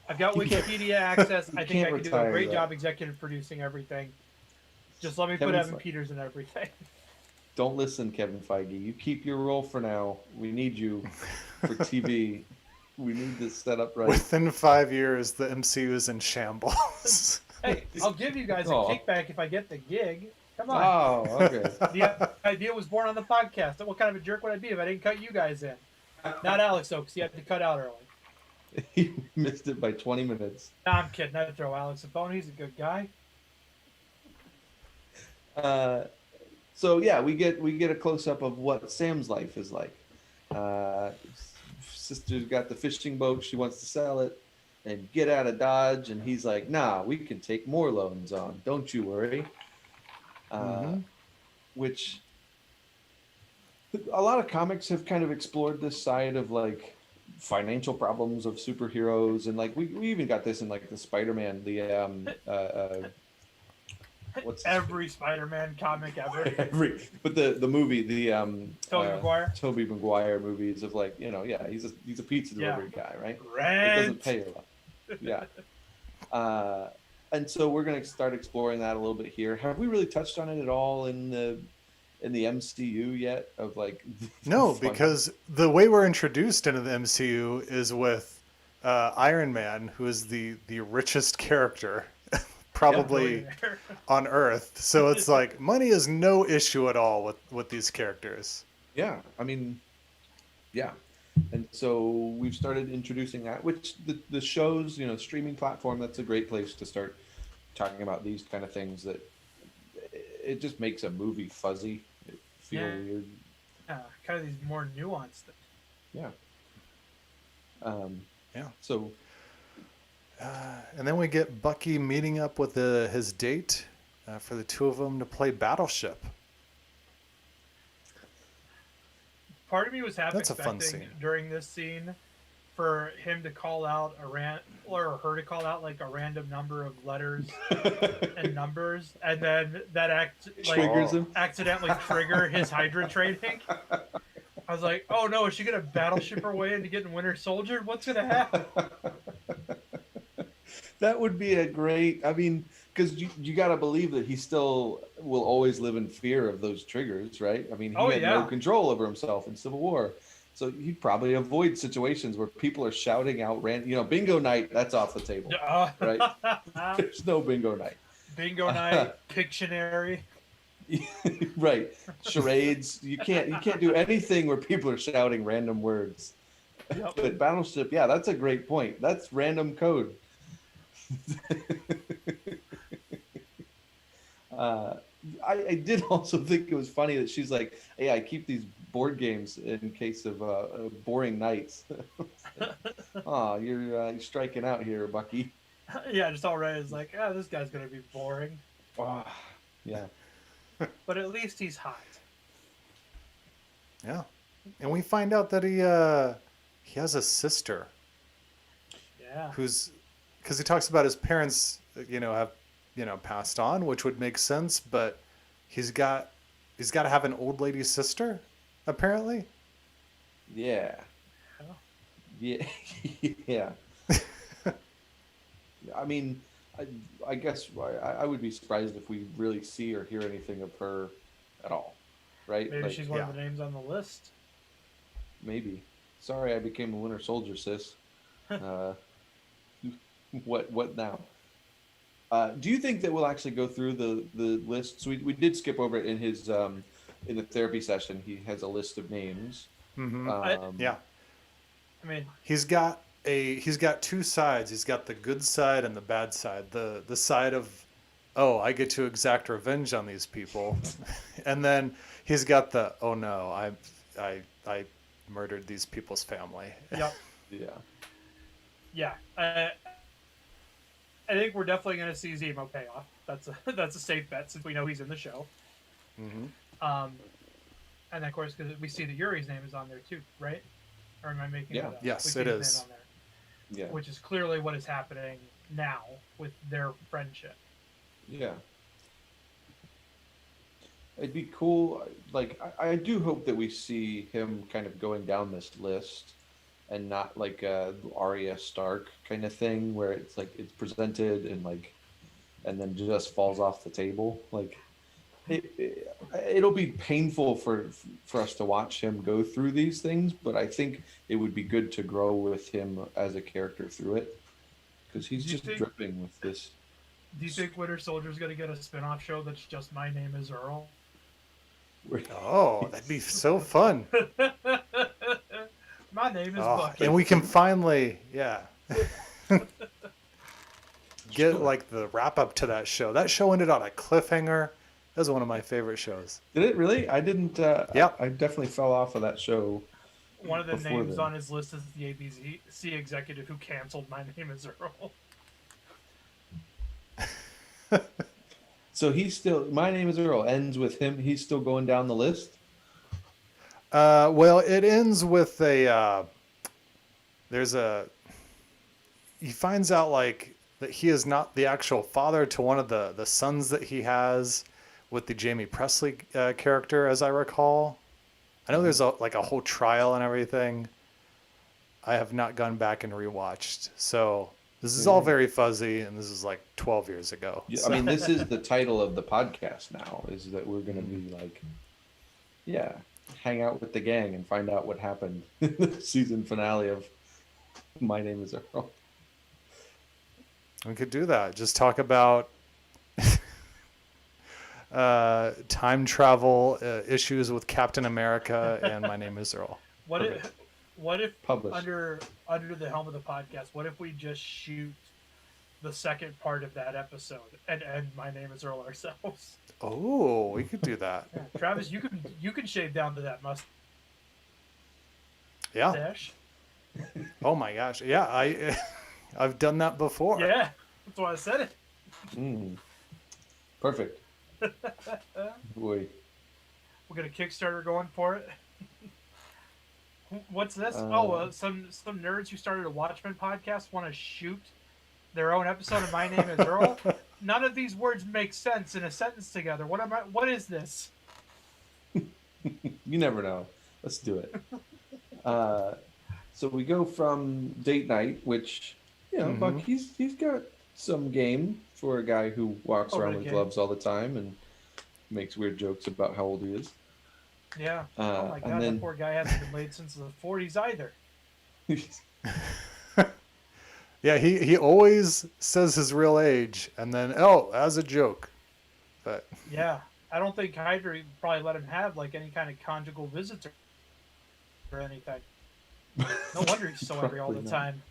S12: I've got
S5: You can't-
S12: Wikipedia access. I think
S5: can't
S12: I can do a
S5: retire
S12: great
S5: that.
S12: job executive producing everything. Just let me
S5: Kevin
S12: put Evan
S5: Fe-
S12: Peters in everything.
S5: Don't listen, Kevin Feige. You keep your role for now. We need you for TV. We need this set up right.
S10: Within 5 years, the MCU is in shambles.
S12: Hey, I'll give you guys a
S5: Aw.
S12: kickback if I get the gig. Come on.
S5: Oh, okay.
S12: The idea was born on the podcast. What kind of a jerk would I be if I didn't cut you guys in? Not Alex, though, because he had to cut out early.
S5: You missed it by 20 minutes.
S12: Nah, I'm kidding. I'd throw Alex a bone. He's a good guy.
S5: So yeah, we get a close up of what Sam's life is like. Sister's got the fishing boat. She wants to sell it and get out of Dodge, and he's like, "Nah, we can take more loans on. Don't you worry." Which a lot of comics have kind of explored this side of like financial problems of superheroes, and like we even got this in like the Spider-Man, what's his-
S12: Every Spider-Man comic ever.
S5: but the movie, the
S12: Tobey Maguire?
S5: Tobey Maguire movies of like, you know, yeah, he's a pizza
S12: Yeah.
S5: delivery guy, right? It
S12: Rent.
S5: doesn't pay a lot. Yeah. And so we're gonna start exploring that a little bit here. Have we really touched on it at all in the MCU yet? Of like
S10: No,
S5: fun-
S10: because the way we're introduced into the MCU is with Iron Man, who is the richest character probably
S12: Billionaire.
S10: on Earth. So it's like money is no issue at all with these characters.
S5: Yeah, I mean, yeah. And so we've started introducing that, which the shows, you know, streaming platform, that's a great place to start talking about these kind of things that it just makes a movie fuzzy. It feel
S12: Yeah.
S5: weird.
S12: Yeah, kind of these more nuanced things.
S5: Yeah.
S10: Yeah.
S5: So
S10: And then we get Bucky meeting up with his date for the two of them to play Battleship.
S12: Part of me was half
S10: That's a fun
S12: expecting
S10: scene.
S12: during this scene for him to call out or her to call out like a random number of letters and numbers, and then that
S5: Triggers him.
S12: accidentally trigger his Hydra training. I was like, oh no, is she gonna battleship her way into getting Winter Soldier? What's gonna happen?
S5: that would be a great, I mean, because you got to believe that he still will always live in fear of those triggers, right? I mean, he had no control over himself in Civil War. So he'd probably avoid situations where people are shouting out, bingo night, that's off the table, right? There's no bingo night.
S12: Bingo night, Pictionary.
S5: Right. Charades. You can't do anything where people are shouting random words.
S12: Yep.
S5: But Battleship, yeah, that's a great point. That's random code. I did also think it was funny that she's like, "Hey, I keep these board games in case of boring nights." Oh, you're striking out here, Bucky.
S12: Yeah, just already it's like, this guy's gonna be boring.
S5: Oh, yeah.
S12: But at least he's hot.
S10: Yeah. And we find out that he has a sister
S12: Yeah.
S10: because he talks about his parents, have, passed on, which would make sense, but he's got to have an old lady sister, apparently.
S5: Yeah.
S12: Oh.
S5: Yeah. Yeah. I mean, I guess I would be surprised if we really see or hear anything of her at all. right?
S12: Maybe
S5: Like,
S12: she's one of the names on the list.
S5: maybe. Sorry, I became a Winter Soldier, sis. What now? Do you think that we'll actually go through the list? So we did skip over it in his in the therapy session. He has a list of names.
S10: Yeah.
S12: I mean,
S10: He's got two sides. He's got the good side and the bad side. The side of, oh, I get to exact revenge on these people, and then he's got the, oh no, I murdered these people's family.
S12: yep.
S5: Yeah.
S12: Yeah. I think we're definitely going to see Zemo pay off. That's a safe bet since we know he's in the show.
S10: Mm-hmm.
S12: And then, of course, because we see that Yuri's name is on there too, right? Or am I making it up?
S10: Yes,
S12: We see
S10: it
S12: his
S10: is.
S12: name on there,
S5: Yeah.
S12: which is clearly what is happening now with their friendship.
S5: Yeah. It'd be cool. Like, I do hope that we see him kind of going down this list and not like a Arya Stark kind of thing where it's like it's presented and like, and then just falls off the table. Like, it'll be painful for us to watch him go through these things, but I think it would be good to grow with him as a character through it because he's just dripping with this.
S12: Do you think Winter Soldier's going to get a spin-off show that's just My Name is Earl?
S10: Oh, that'd be so fun.
S12: My name is Bucky.
S10: And we can finally, get like the wrap up to that show. That show ended on a cliffhanger. That was one of my favorite shows.
S5: Did it really? I didn't.
S10: Yep.
S5: I definitely fell off of that show.
S12: One of the
S5: before
S12: names
S5: then.
S12: on his list is the ABC executive who canceled My Name is Earl.
S5: So he's still. My Name is Earl ends with him. He's still going down the list.
S10: Well, it ends with he finds out like that he is not the actual father to one of the sons that he has with the Jamie Presley character, as I recall. I know there's a whole trial and everything. I have not gone back and rewatched. So this is all very fuzzy, and this is like 12 years ago.
S5: Yeah,
S10: So-
S5: I mean, this is the title of the podcast now. Is that we're going to be like, hang out with the gang and find out what happened in the season finale of My Name is Earl.
S10: We could do that. Just talk about time travel issues with Captain America and My Name is Earl.
S12: What if
S5: Published.
S12: under the helm of the podcast, what if we just shoot the second part of that episode and end My Name is Earl ourselves?
S10: Oh, we could do that.
S12: Yeah. Travis, you can shave down to that
S10: Yeah.
S12: mustache.
S10: Oh my gosh. Yeah, I've done that before.
S12: Yeah, that's why I said it.
S5: Perfect. Boy.
S12: We got a Kickstarter going for it. What's this? Some nerds who started a Watchmen podcast want to shoot their own episode of My Name is Earl. None of these words make sense in a sentence together. What is this?
S5: You never know. Let's do it. So we go from date night, which, Buck, he's got some game for a guy who walks around with gloves all the time and makes weird jokes about how old he is.
S12: Yeah. Oh my god, that poor guy hasn't been laid since the 40s either.
S10: Yeah, he always says his real age and then, as a joke. But
S12: yeah, I don't think Hydra probably let him have like any kind of conjugal visitor or anything. No wonder he's so angry all the time.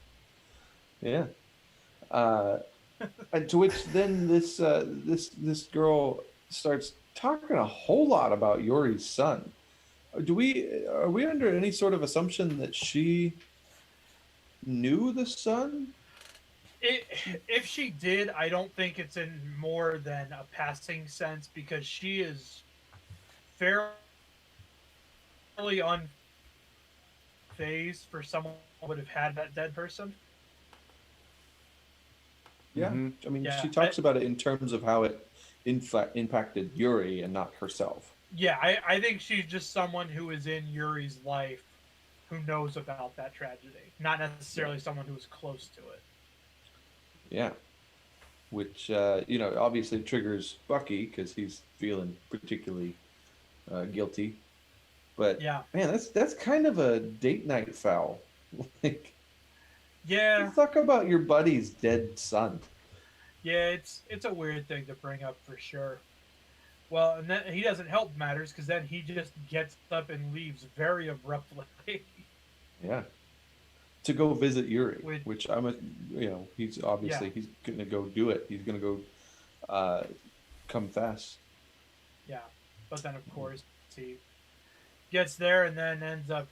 S5: Yeah. And to which then this girl starts talking a whole lot about Yuri's son. Are we under any sort of assumption that she knew the son?
S12: If she did, I don't think it's in more than a passing sense because she is fairly unfazed for someone who would have had that dead person.
S5: Yeah, I mean, she talks about it in terms of how it impacted Yuri and not herself.
S12: Yeah, I think she's just someone who is in Yuri's life who knows about that tragedy, not necessarily someone who is close to it.
S5: Yeah, which obviously triggers Bucky because he's feeling particularly guilty. But
S12: Yeah.
S5: man, that's kind of a date night foul. Like,
S12: Yeah.
S5: talk about your buddy's dead son.
S12: Yeah, it's a weird thing to bring up for sure. Well, and then he doesn't help matters because then he just gets up and leaves very abruptly.
S5: Yeah. To go visit Yuri,
S12: Which-
S5: which he's obviously he's gonna go do it. He's gonna go confess.
S12: Yeah, but then of course he gets there and then ends up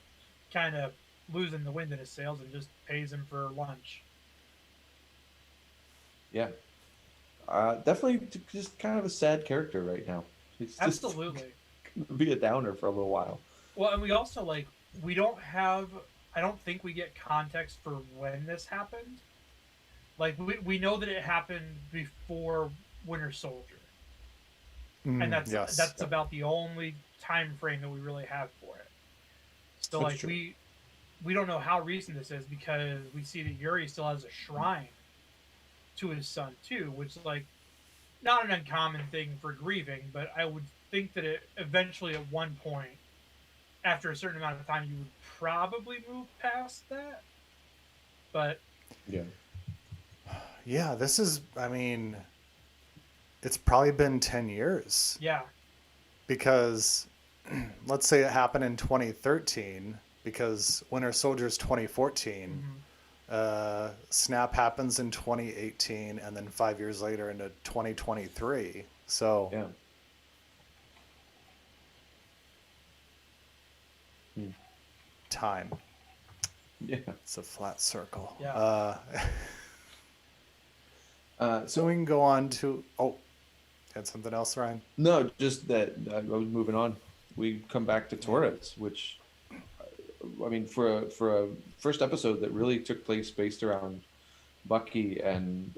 S12: kind of losing the wind in his sails and just pays him for lunch.
S5: Yeah. Definitely just kind of a sad character right now. He's just
S12: Absolutely.
S5: gonna be a downer for a little while.
S12: Well, and we also we don't have. I don't think we get context for when this happened. Like we know that it happened before Winter Soldier, and that's about the only time frame that we really have for it. So
S5: That's true.
S12: we don't know how recent this is because we see that Yuri still has a shrine to his son too, which is not an uncommon thing for grieving, but I would think that it eventually at one point, after a certain amount of time, you would probably move past that. But
S10: Yeah, this is, I mean, it's probably been 10 years.
S12: yeah,
S10: Because let's say it happened in 2013, because Winter Soldier's 2014. Snap happens in 2018, and then 5 years later into 2023. So
S5: Yeah.
S10: time.
S5: Yeah.
S10: It's a flat circle.
S12: Yeah.
S10: So we can go on to, had something else, Ryan?
S5: No, just that I was moving on. We come back to Torres, which, I mean, for a first episode that really took place based around Bucky and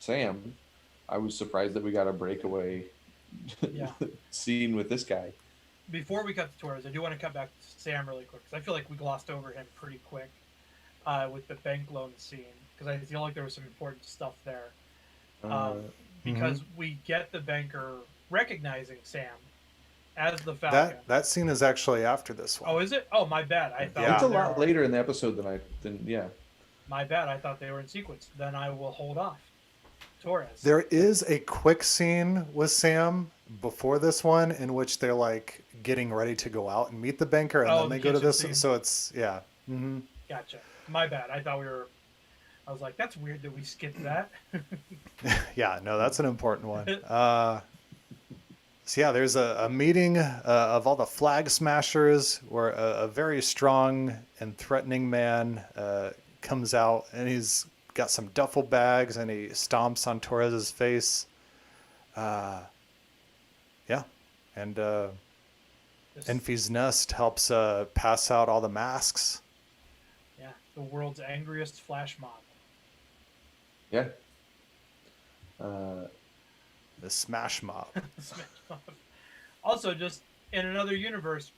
S5: Sam, I was surprised that we got a breakaway
S12: Yeah.
S5: scene with this guy.
S12: Before we cut to Torres, I do want to cut back to Sam really quick because I feel like we glossed over him pretty quick with the bank loan scene because I feel like there was some important stuff there. Because we get the banker recognizing Sam as the Falcon.
S10: That scene is actually after this one.
S12: Oh, is it? Oh, my bad. I thought
S5: It's a
S12: they
S5: lot
S12: were-
S5: later in the episode than
S12: My bad. I thought they were in sequence. Then I will hold off. Torres.
S10: There is a quick scene with Sam before this one in which they're like getting ready to go out and meet the banker, and then they
S12: the
S10: go to
S12: kitchen
S10: this.
S12: scene.
S10: So it's
S12: Gotcha. My bad. I thought we were. I was like, that's weird that we skipped that.
S10: yeah, no, that's an important one. So yeah, there's a meeting of all the flag smashers where a very strong and threatening man comes out, and he's got some duffel bags and he stomps on Torres's face. And Enfi's Nest helps pass out all the masks.
S12: Yeah, the world's angriest flash mob.
S5: Yeah.
S10: The Smash Mob.
S12: Smash mob. Also, just in another universe,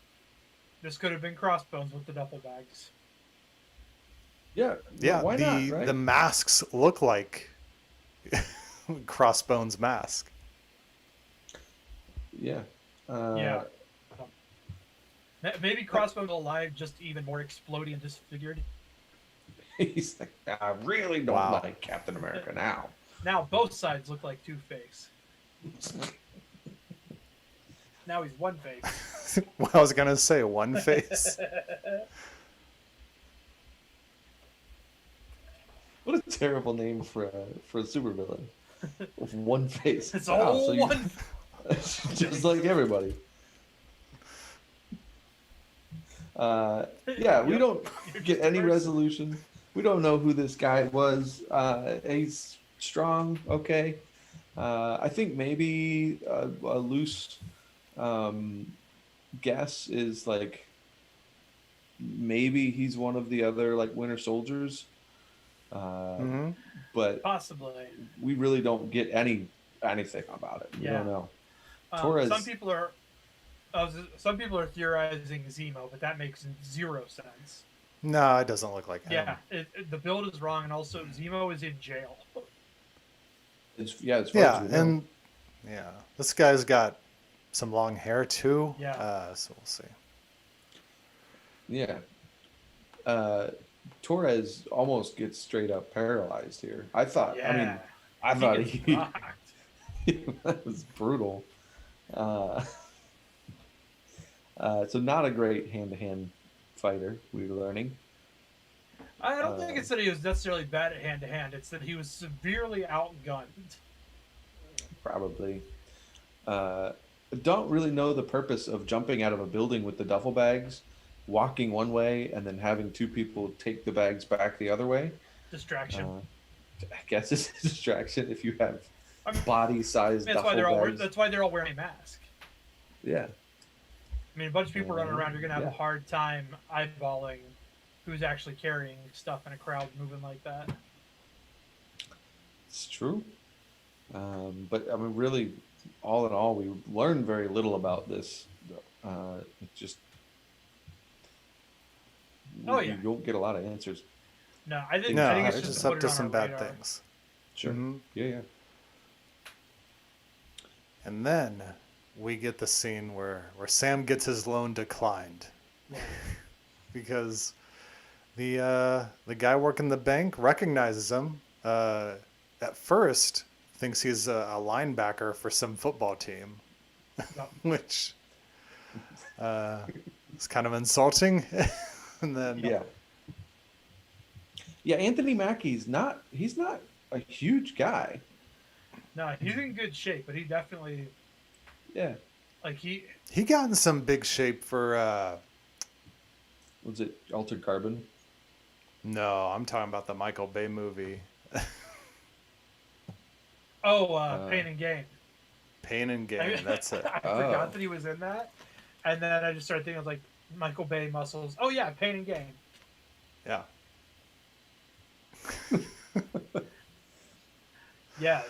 S12: this could have been Crossbones with the duffel bags.
S5: Yeah.
S10: Yeah,
S5: Why not? Right?
S10: the masks look like Crossbones mask.
S5: Yeah.
S12: Yeah. Maybe Crossbones alive, just even more exploding and disfigured.
S5: He's like, I really don't
S10: Wow.
S5: like Captain America now.
S12: Now both sides look like Two-Face. Now he's One-Face.
S10: Well, I was gonna say one face.
S5: What a terrible name for a supervillain. With one face.
S12: It's
S5: Wow,
S12: all
S5: so you-
S12: one.
S5: just like everybody. Yeah, we don't
S12: You're
S5: get
S12: just a
S5: any
S12: person.
S5: resolution. We don't know who this guy was. He's strong, okay. I think maybe a loose guess is like maybe he's one of the other like Winter Soldiers. But
S12: Possibly.
S5: we really don't get anything about it. We
S12: Yeah.
S5: don't know.
S12: Some
S5: Torres.
S12: people are theorizing Zemo, but that makes zero sense.
S10: No, it doesn't look like him.
S12: Yeah, the build is wrong, and also Zemo is in jail.
S5: As far
S10: Yeah,
S5: as we know.
S10: and this guy's got some long hair too.
S12: Yeah.
S10: So we'll see.
S5: Yeah. Torres almost gets straight up paralyzed here. I thought. I mean,
S12: Yeah.
S5: I thought
S12: gets
S5: he
S12: rocked.
S5: that was brutal. So not a great hand-to-hand fighter. We're learning.
S12: I don't think it's that he was necessarily bad at hand to hand. It's that he was severely outgunned.
S5: Probably. Don't really know the purpose of jumping out of a building with the duffel bags, walking one way, and then having two people take the bags back the other way.
S12: Distraction.
S5: I guess it's a distraction if you have
S12: I mean,
S5: body-sized
S12: that's
S5: duffel
S12: why they're all.
S5: bags.
S12: That's why they're all wearing a mask.
S5: Yeah.
S12: I mean, a bunch of people running around. You're gonna have
S5: Yeah.
S12: a hard time eyeballing who's actually carrying stuff in a crowd moving like that.
S5: It's true. But I mean, really, all in all, we learned very little about this. It just
S12: Oh, yeah.
S5: you don't get a lot of answers.
S12: No, I think.
S10: No,
S12: I think it's
S10: it's
S12: just
S10: just
S12: to
S10: up
S12: put
S10: to
S12: it on
S10: some
S12: our
S10: bad
S12: radar.
S10: things.
S5: Sure.
S10: Mhm.
S5: Yeah.
S10: And then we get the scene where Sam gets his loan declined because the guy working the bank recognizes him. At first, thinks he's a linebacker for some football team, which is kind of insulting. And then
S5: Yeah. Anthony Mackie's he's not a huge guy.
S12: No, he's in good shape, but he definitely
S5: Yeah.
S12: he
S10: got in some big shape for.
S5: Was it Altered Carbon?
S10: No, I'm talking about the Michael Bay movie.
S12: Pain and Gain.
S10: Pain and Gain. That's it.
S12: I forgot that he was in that, and then I just started thinking of like Michael Bay muscles. Oh yeah, Pain and Gain.
S10: Yeah.
S12: Yeah,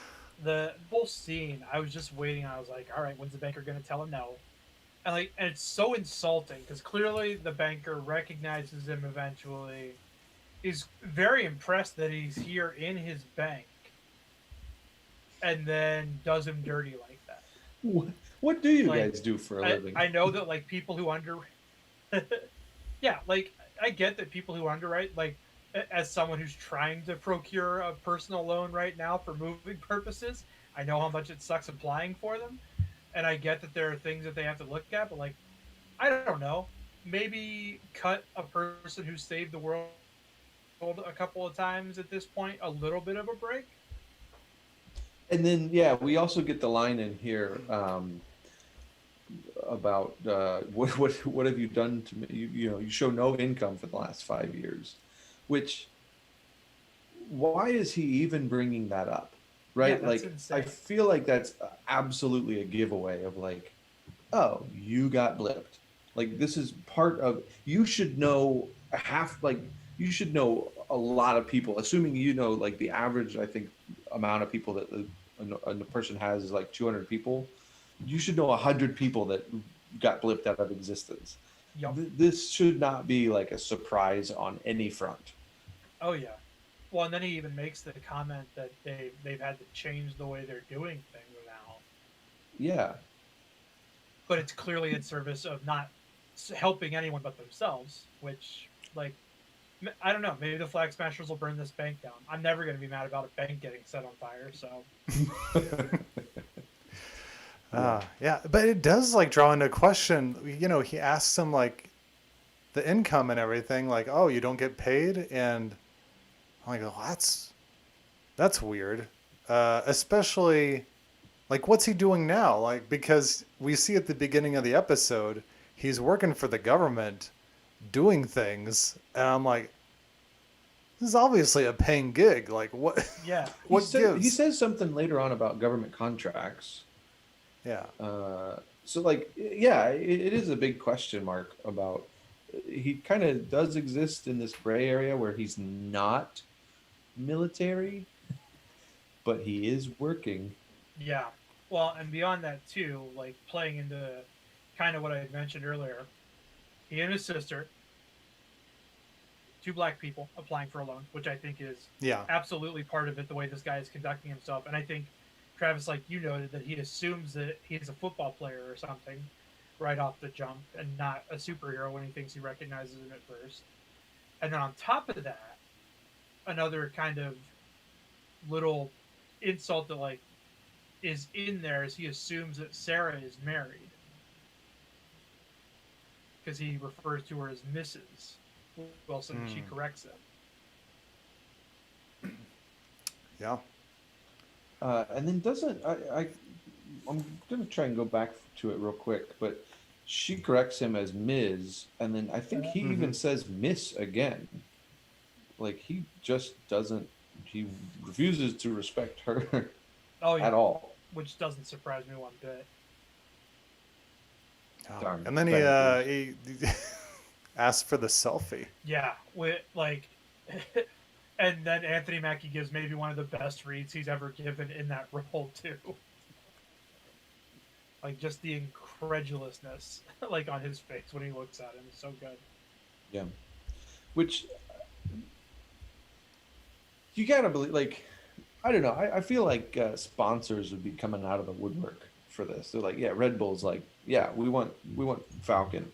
S12: the whole scene. I was just waiting. I was like, all right, when's the banker gonna tell him no? And it's so insulting because clearly the banker recognizes him eventually. Is very impressed that he's here in his bank, and then does him dirty like that.
S5: What do you
S12: Like,
S5: guys do for a living?
S12: I know that like people who yeah, like I get that people who underwrite, like as someone who's trying to procure a personal loan right now for moving purposes, I know how much it sucks applying for them, and I get that there are things that they have to look at, but like I don't know, maybe cut a person who saved the world a couple of times at this point a little bit of a break.
S5: And then, we also get the line in here about what have you done to me? You show no income for the last 5 years, which why is he even bringing that up? Right?
S12: Yeah, that's
S5: like,
S12: insane.
S5: I feel like that's absolutely a giveaway of like, oh, you got blipped. Like, this is part of, you should know you should know a lot of people, assuming like the average, I think, amount of people that a person has is like 200 people. You should know 100 people that got blipped out of existence.
S12: Yep.
S5: This should not be like a surprise on any front.
S12: Oh yeah. Well, and then he even makes the comment that they've had to change the way they're doing things now.
S5: Yeah.
S12: But it's clearly in service of not helping anyone but themselves, which, like, I don't know. Maybe the Flag Smashers will burn this bank down. I'm never going to be mad about a bank getting set on fire, so.
S10: Yeah, but it does like draw into question. He asks him like the income and everything, like, oh, you don't get paid, and I'm like, oh, that's weird. Especially, like, what's he doing now? Like, because we see at the beginning of the episode, he's working for the government, doing things, and I'm like, this is obviously a paying gig. Like, what?
S12: Yeah.
S10: What gives?
S5: He says something later on about government contracts.
S10: Yeah.
S5: So like, it is a big question mark about. He kind of does exist in this gray area where he's not military, but he is working.
S12: Yeah. Well, and beyond that too, like playing into kind of what I had mentioned earlier, he and his sister, 2 black people applying for a loan, which I think is absolutely part of it, the way this guy is conducting himself. And I think Travis, like you noted, that he assumes that he's a football player or something right off the jump and not a superhero when he thinks he recognizes him at first. And then on top of that, another kind of little insult that like is in there is he assumes that Sarah is married because he refers to her as Mrs. Wilson and she corrects him.
S10: Yeah.
S5: And then I'm gonna try and go back to it real quick, but she corrects him as Ms. And then I think he even says Miss again. Like he just doesn't. He refuses to respect her at all.
S12: Which doesn't surprise me one bit.
S5: Darn,
S10: And then he asked for the selfie.
S12: Yeah, with like, and then Anthony Mackie gives maybe one of the best reads he's ever given in that role too. Like just the incredulousness, like on his face when he looks at him, is so good.
S5: Yeah, which you gotta believe. Like, I don't know. I feel like sponsors would be coming out of the woodwork for this. They're like, yeah, Red Bull's like, yeah, we want Falcon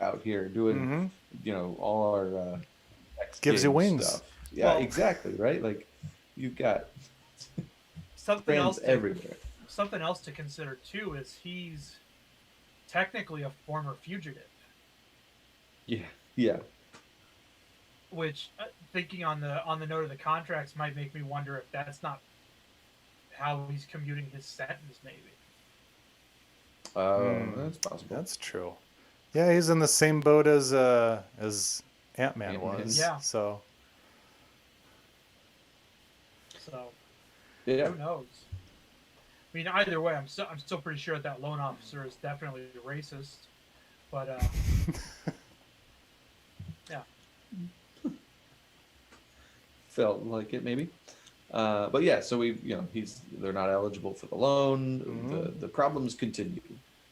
S5: out here doing, all our X
S10: Gives you
S5: Games
S10: wings.
S5: stuff. Yeah, exactly. Right. Like, you've got
S12: Something else
S5: everywhere.
S12: Something else to consider too is he's technically a former fugitive.
S5: Yeah.
S12: Which, thinking on the note of the contracts, might make me wonder if that's not how he's commuting his sentence. Maybe.
S5: That's possible.
S10: That's true. Yeah, he's in the same boat as Ant-Man was.
S12: Yeah.
S10: So.
S5: Yeah.
S12: Who knows? I mean, either way, I'm still pretty sure that loan officer is definitely racist. But yeah.
S5: Felt like it maybe. But yeah, so they're not eligible for the loan. The problems continue.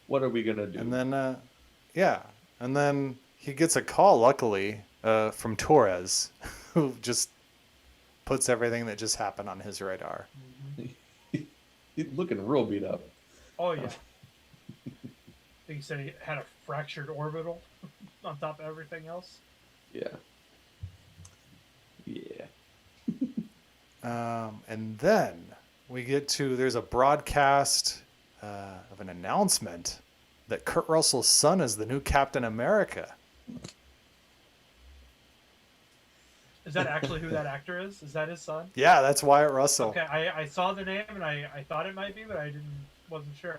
S5: What are we gonna do?
S10: And then and then he gets a call, luckily, from Torres, who just puts everything that just happened on his radar.
S5: He's looking real beat up.
S12: Oh yeah. I think he said he had a fractured orbital on top of everything else.
S5: Yeah.
S10: And then we get to, there's a broadcast of an announcement that Kurt Russell's son is the new Captain America.
S12: Is that actually who that actor is? Is that his son?
S10: Yeah, that's Wyatt Russell.
S12: Okay, I saw the name and I thought it might be, but I wasn't sure.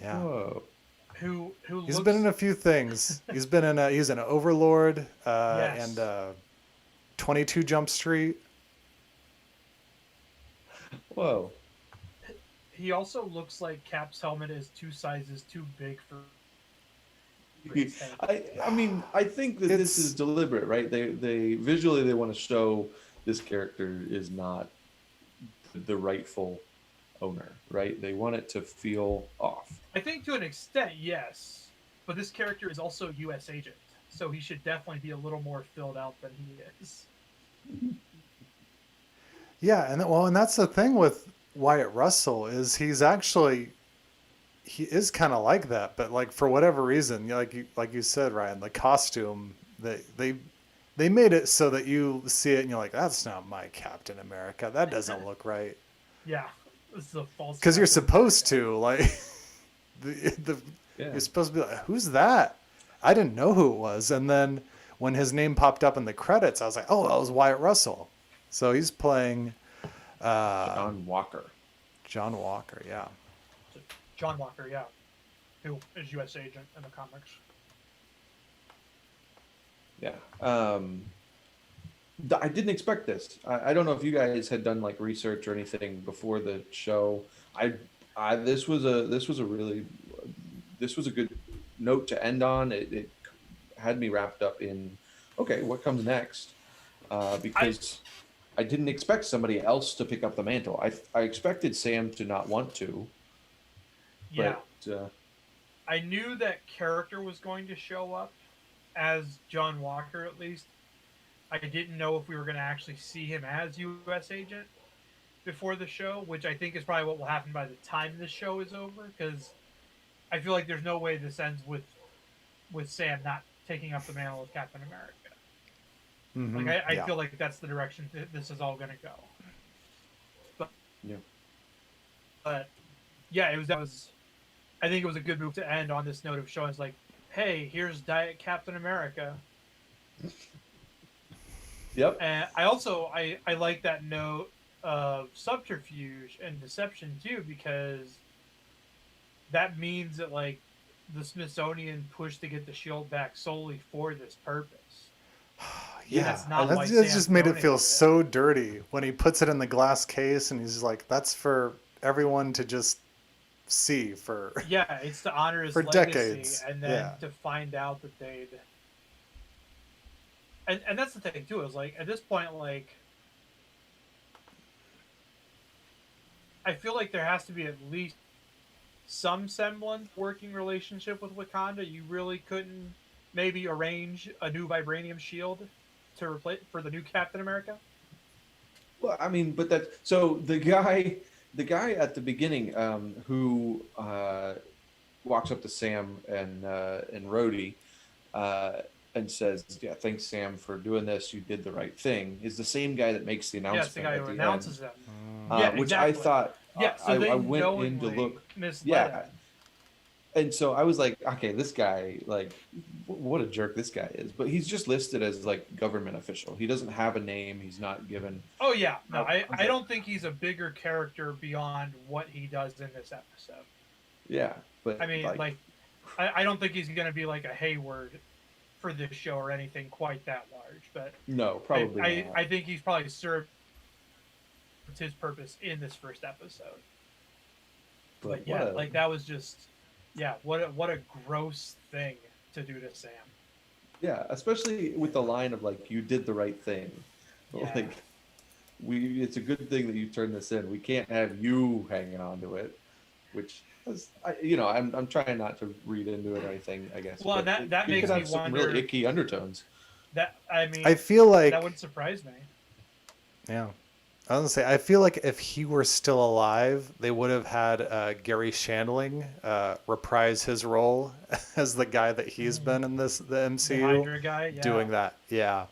S10: Yeah.
S5: Whoa.
S12: Who
S10: He's
S12: looks...
S10: been in a few things. He's an Overlord
S12: Yes.
S10: and 22 Jump Street.
S5: Whoa.
S12: He also looks like Cap's helmet is 2 sizes too big for his head.
S5: I mean, I think that this is deliberate, right? They visually they want to show this character is not the rightful owner, right? They want it to feel off.
S12: I think to an extent, yes. But this character is also a U.S. agent, so he should definitely be a little more filled out than he is.
S10: Yeah, and that's the thing with Wyatt Russell is he is kind of like that, but like for whatever reason, like you said, Ryan, the costume they made it so that you see it and you're like, that's not my Captain America. That doesn't look right.
S12: Yeah, this is a false.
S10: Because you're supposed to like you're supposed to be like, who's that? I didn't know who it was, and then when his name popped up in the credits, I was like, oh, that was Wyatt Russell. So he's playing
S5: John Walker.
S10: John Walker, yeah.
S12: John Walker, yeah, who is U.S. agent in the comics.
S5: Yeah. I didn't expect this. I don't know if you guys had done like research or anything before the show. This was a good note to end on. It had me wrapped up in, okay, what comes next? Because I didn't expect somebody else to pick up the mantle. I expected Sam to not want to.
S12: Yeah.
S5: But,
S12: I knew that character was going to show up as John Walker, at least. I didn't know if we were going to actually see him as U.S. agent. before the show, which I think is probably what will happen by the time this show is over, because I feel like there's no way this ends with Sam not taking up the mantle of Captain America.
S10: Mhm.
S12: Like I
S10: Yeah.
S12: feel like that's the direction this is all going to go.
S5: Yeah.
S12: But yeah, that was. I think it was a good move to end on this note of showing us like, hey, here's Diet Captain America.
S5: Yep.
S12: And I like that note of subterfuge and deception too, because that means that like the Smithsonian pushed to get the shield back solely for this purpose.
S10: Yeah,
S12: that's not
S10: that
S12: why
S10: just
S12: Sam
S10: made it
S12: donated
S10: feel so dirty when he puts it in the glass case and he's like, "That's for everyone to just see for."
S12: Yeah, it's to honor his
S10: For
S12: legacy,
S10: decades,
S12: and then
S10: yeah.
S12: to find out that they'd. And that's the thing too. Is like at this point, like I feel like there has to be at least some semblance working relationship with Wakanda. You really couldn't maybe arrange a new vibranium shield to replace for the new Captain America.
S5: Well, I mean, but that so the guy at the beginning who walks up to Sam and Rhodey and says, "Yeah, thanks Sam for doing this. You did the right thing." Is the same guy that makes the announcement.
S12: Yes, the guy
S5: at
S12: who
S5: the
S12: announces
S5: end,
S12: them. Yeah,
S5: which
S12: exactly.
S5: I thought.
S12: Yeah, so they
S5: I went in to
S12: knowingly
S5: look.
S12: misled
S5: Yeah.
S12: him.
S5: And so I was like, okay, this guy, like, what a jerk this guy is. But he's just listed as like government official. He doesn't have a name. He's not given.
S12: Oh yeah, no, I don't think he's a bigger character beyond what he does in this episode.
S5: Yeah, but
S12: I mean, like I don't think he's gonna be like a Hayward for this show or anything quite that large. But
S5: no, probably not.
S12: I think he's probably served his purpose in this first episode. But yeah, like that was just, yeah, what a gross thing to do to Sam.
S5: Yeah, especially with the line of like, "You did the right thing."
S12: Yeah.
S5: Like, it's a good thing that you turned this in. We can't have you hanging on to it, which is, I'm trying not to read into it or anything, I guess.
S12: Well,
S5: but
S12: that
S5: it
S12: makes
S5: could
S12: me
S5: have some
S12: wonder.
S5: really icky undertones.
S10: I feel like
S12: that wouldn't surprise me.
S10: Yeah. I was gonna say, I feel like if he were still alive, they would have had Gary Shandling reprise his role as the guy that he's been in the MCU,
S12: The Hydra guy, yeah.
S10: doing that. Yeah.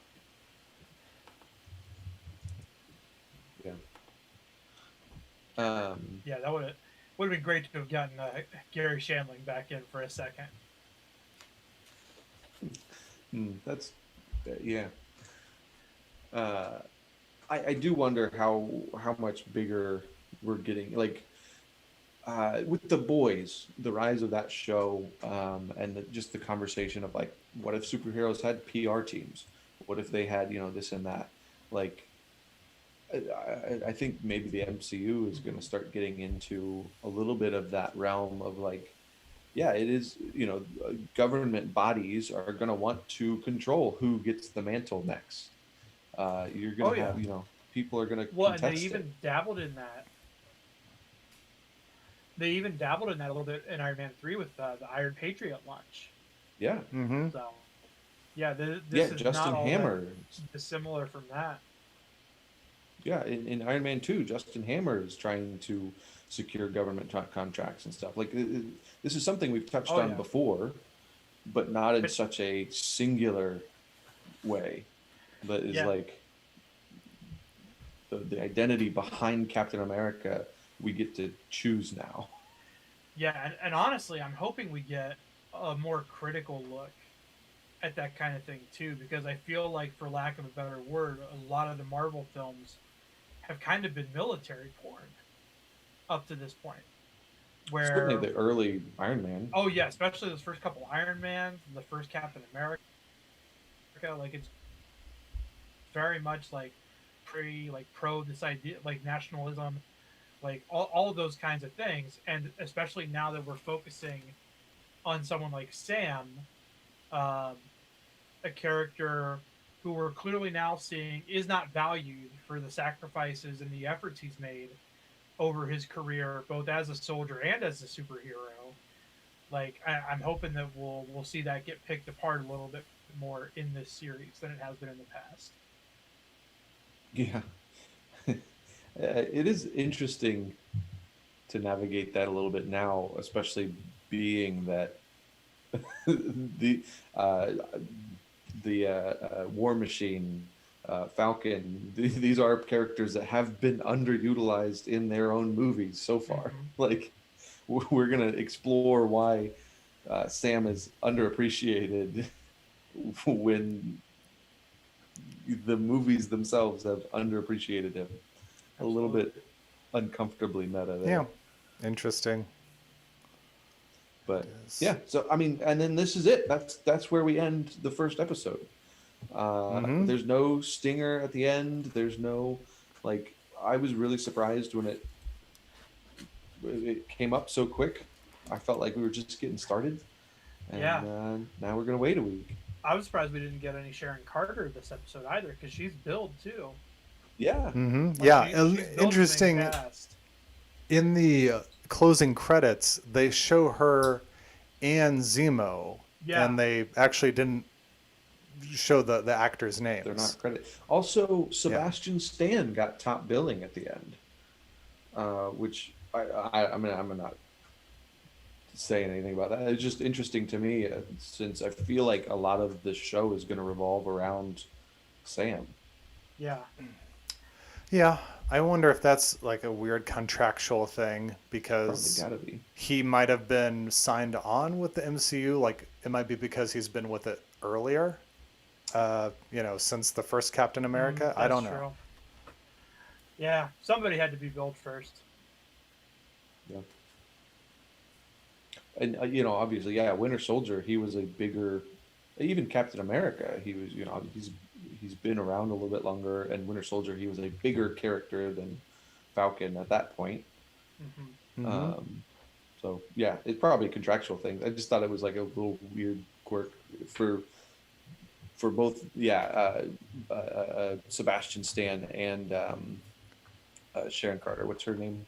S5: Yeah.
S12: Yeah, that would have been great to have gotten Gary Shandling back in for a second.
S5: That's, yeah. I do wonder how much bigger we're getting, like with The Boys, the rise of that show, and just the conversation of like, what if superheroes had PR teams? What if they had this and that? Like, I think maybe the MCU is going to start getting into a little bit of that realm of like, yeah, it is, government bodies are going to want to control who gets the mantle next. You're going to have, people are going to
S12: Well,
S5: contest
S12: they even dabbled in that. They even dabbled in that a little bit in Iron Man 3 with the Iron Patriot launch.
S5: Yeah.
S10: Mm-hmm.
S12: So, yeah, this is
S5: Justin
S12: not all
S5: Hammer.
S12: that dissimilar from that.
S5: Yeah, in Iron Man 2, Justin Hammer is trying to secure government contracts and stuff. Like, this is something we've touched on before, but not in such a singular way. That is like the identity behind Captain America we get to choose now.
S12: Yeah, and honestly, I'm hoping we get a more critical look at that kind of thing too, because I feel like, for lack of a better word, a lot of the Marvel films have kind of been military porn up to this point. Where
S5: Certainly the early Iron Man.
S12: Oh yeah, especially those first couple Iron Mans, the first Captain America, like it's very much like pro this idea, like nationalism, like all of those kinds of things. And especially now that we're focusing on someone like Sam, a character who we're clearly now seeing is not valued for the sacrifices and the efforts he's made over his career, both as a soldier and as a superhero. Like, I'm hoping that we'll see that get picked apart a little bit more in this series than it has been in the past.
S5: Yeah. It is interesting to navigate that a little bit now, especially being that the War Machine, Falcon, these are characters that have been underutilized in their own movies so far. Like, we're gonna explore why Sam is underappreciated when the movies themselves have underappreciated him. A little bit uncomfortably meta there.
S10: Yeah, interesting.
S5: But yeah, so I mean, and then this is it. That's where we end the first episode. There's no stinger at the end. There's no, like, I was really surprised when it came up so quick. I felt like we were just getting started. And now we're gonna wait a week.
S12: I was surprised we didn't get any Sharon Carter this episode either, because she's billed too.
S5: Yeah.
S12: She's
S10: Interesting.
S12: fast.
S10: In the closing credits, they show her and Zemo, and they actually didn't show the actors' names.
S5: They're not credited. Also, Sebastian Stan got top billing at the end, which I'm not saying anything about that. It's just interesting to me, since I feel like a lot of the show is going to revolve around Sam.
S12: Yeah.
S10: Yeah, I wonder if that's like a weird contractual thing, because
S5: Probably gotta be.
S10: he might have been signed on with the MCU. Like, it might be because he's been with it earlier, since the first Captain America. I don't know.
S12: True. Yeah, somebody had to be billed first.
S5: Yeah. And obviously, Winter Soldier, he was a bigger, even Captain America, he was, he's been around a little bit longer, and Winter Soldier, he was a bigger character than Falcon at that point. So yeah, it's probably a contractual thing. I just thought it was like a little weird quirk for both, Sebastian Stan and Sharon Carter. What's her name?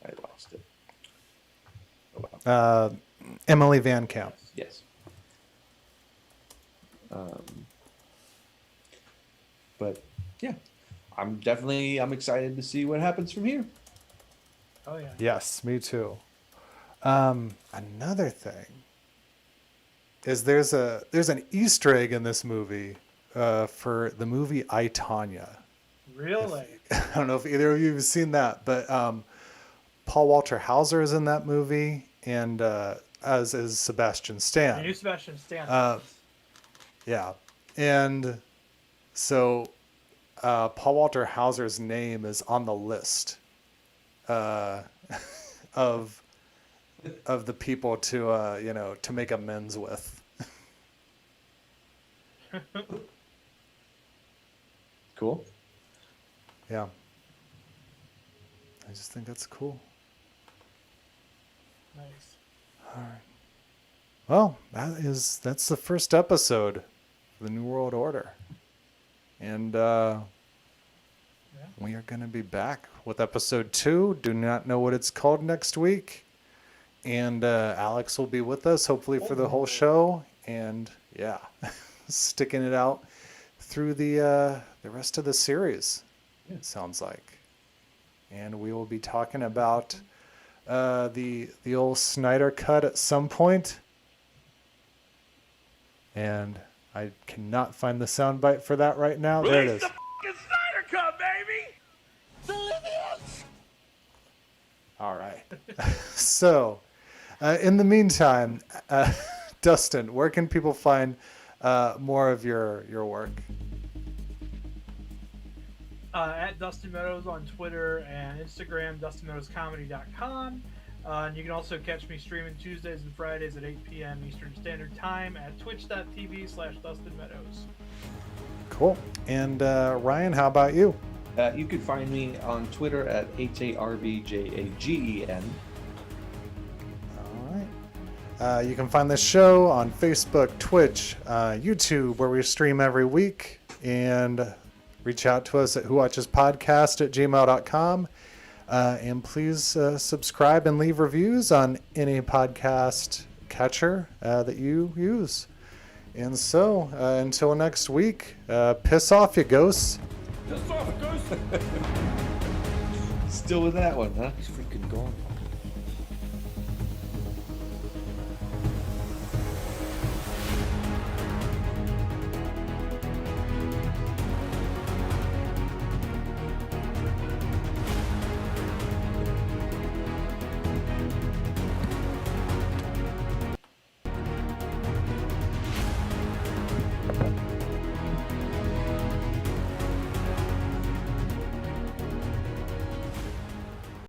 S5: I lost it.
S10: Emily Van Camp.
S5: Yes. But yeah, I'm excited to see what happens from here.
S12: Oh yeah.
S10: Yes, me too. Another thing is there's an Easter egg in this movie for the movie I, Tonya.
S12: Really?
S10: I don't know if either of you have seen that, but Paul Walter Hauser is in that movie, and as is Sebastian Stan.
S12: I knew Sebastian Stan.
S10: Yeah, and so Paul Walter Hauser's name is on the list of the people to to make amends with.
S5: Cool.
S10: Yeah. I just think that's cool.
S12: Nice.
S10: All right. Well, that's the first episode of the New World Order. And we are going to be back with episode 2. Do not know what it's called next week. And Alex will be with us, hopefully, for the whole show. And yeah, sticking it out through the rest of the series, it sounds like. And we will be talking about the old Snyder Cut at some point. And I cannot find the soundbite for that right now. There it is.
S7: The Snyder Cut, baby!
S10: All right. So, in the meantime, Dustin, where can people find more of your work?
S12: At Dustin Meadows on Twitter and Instagram, DustinMeadowsComedy.com. And you can also catch me streaming Tuesdays and Fridays at 8 p.m. Eastern Standard Time at twitch.tv/Dustin Meadows.
S10: Cool. And Ryan, how about you?
S5: You can find me on Twitter at HARVJAGEN.
S10: All right. You can find this show on Facebook, Twitch, YouTube, where we stream every week. And reach out to us at whowatchespodcast@gmail.com. And please subscribe and leave reviews on any podcast catcher that you use. And so, until next week, piss off, you ghosts.
S7: Piss off, ghost!
S5: Still with that one, huh?
S8: He's freaking gone.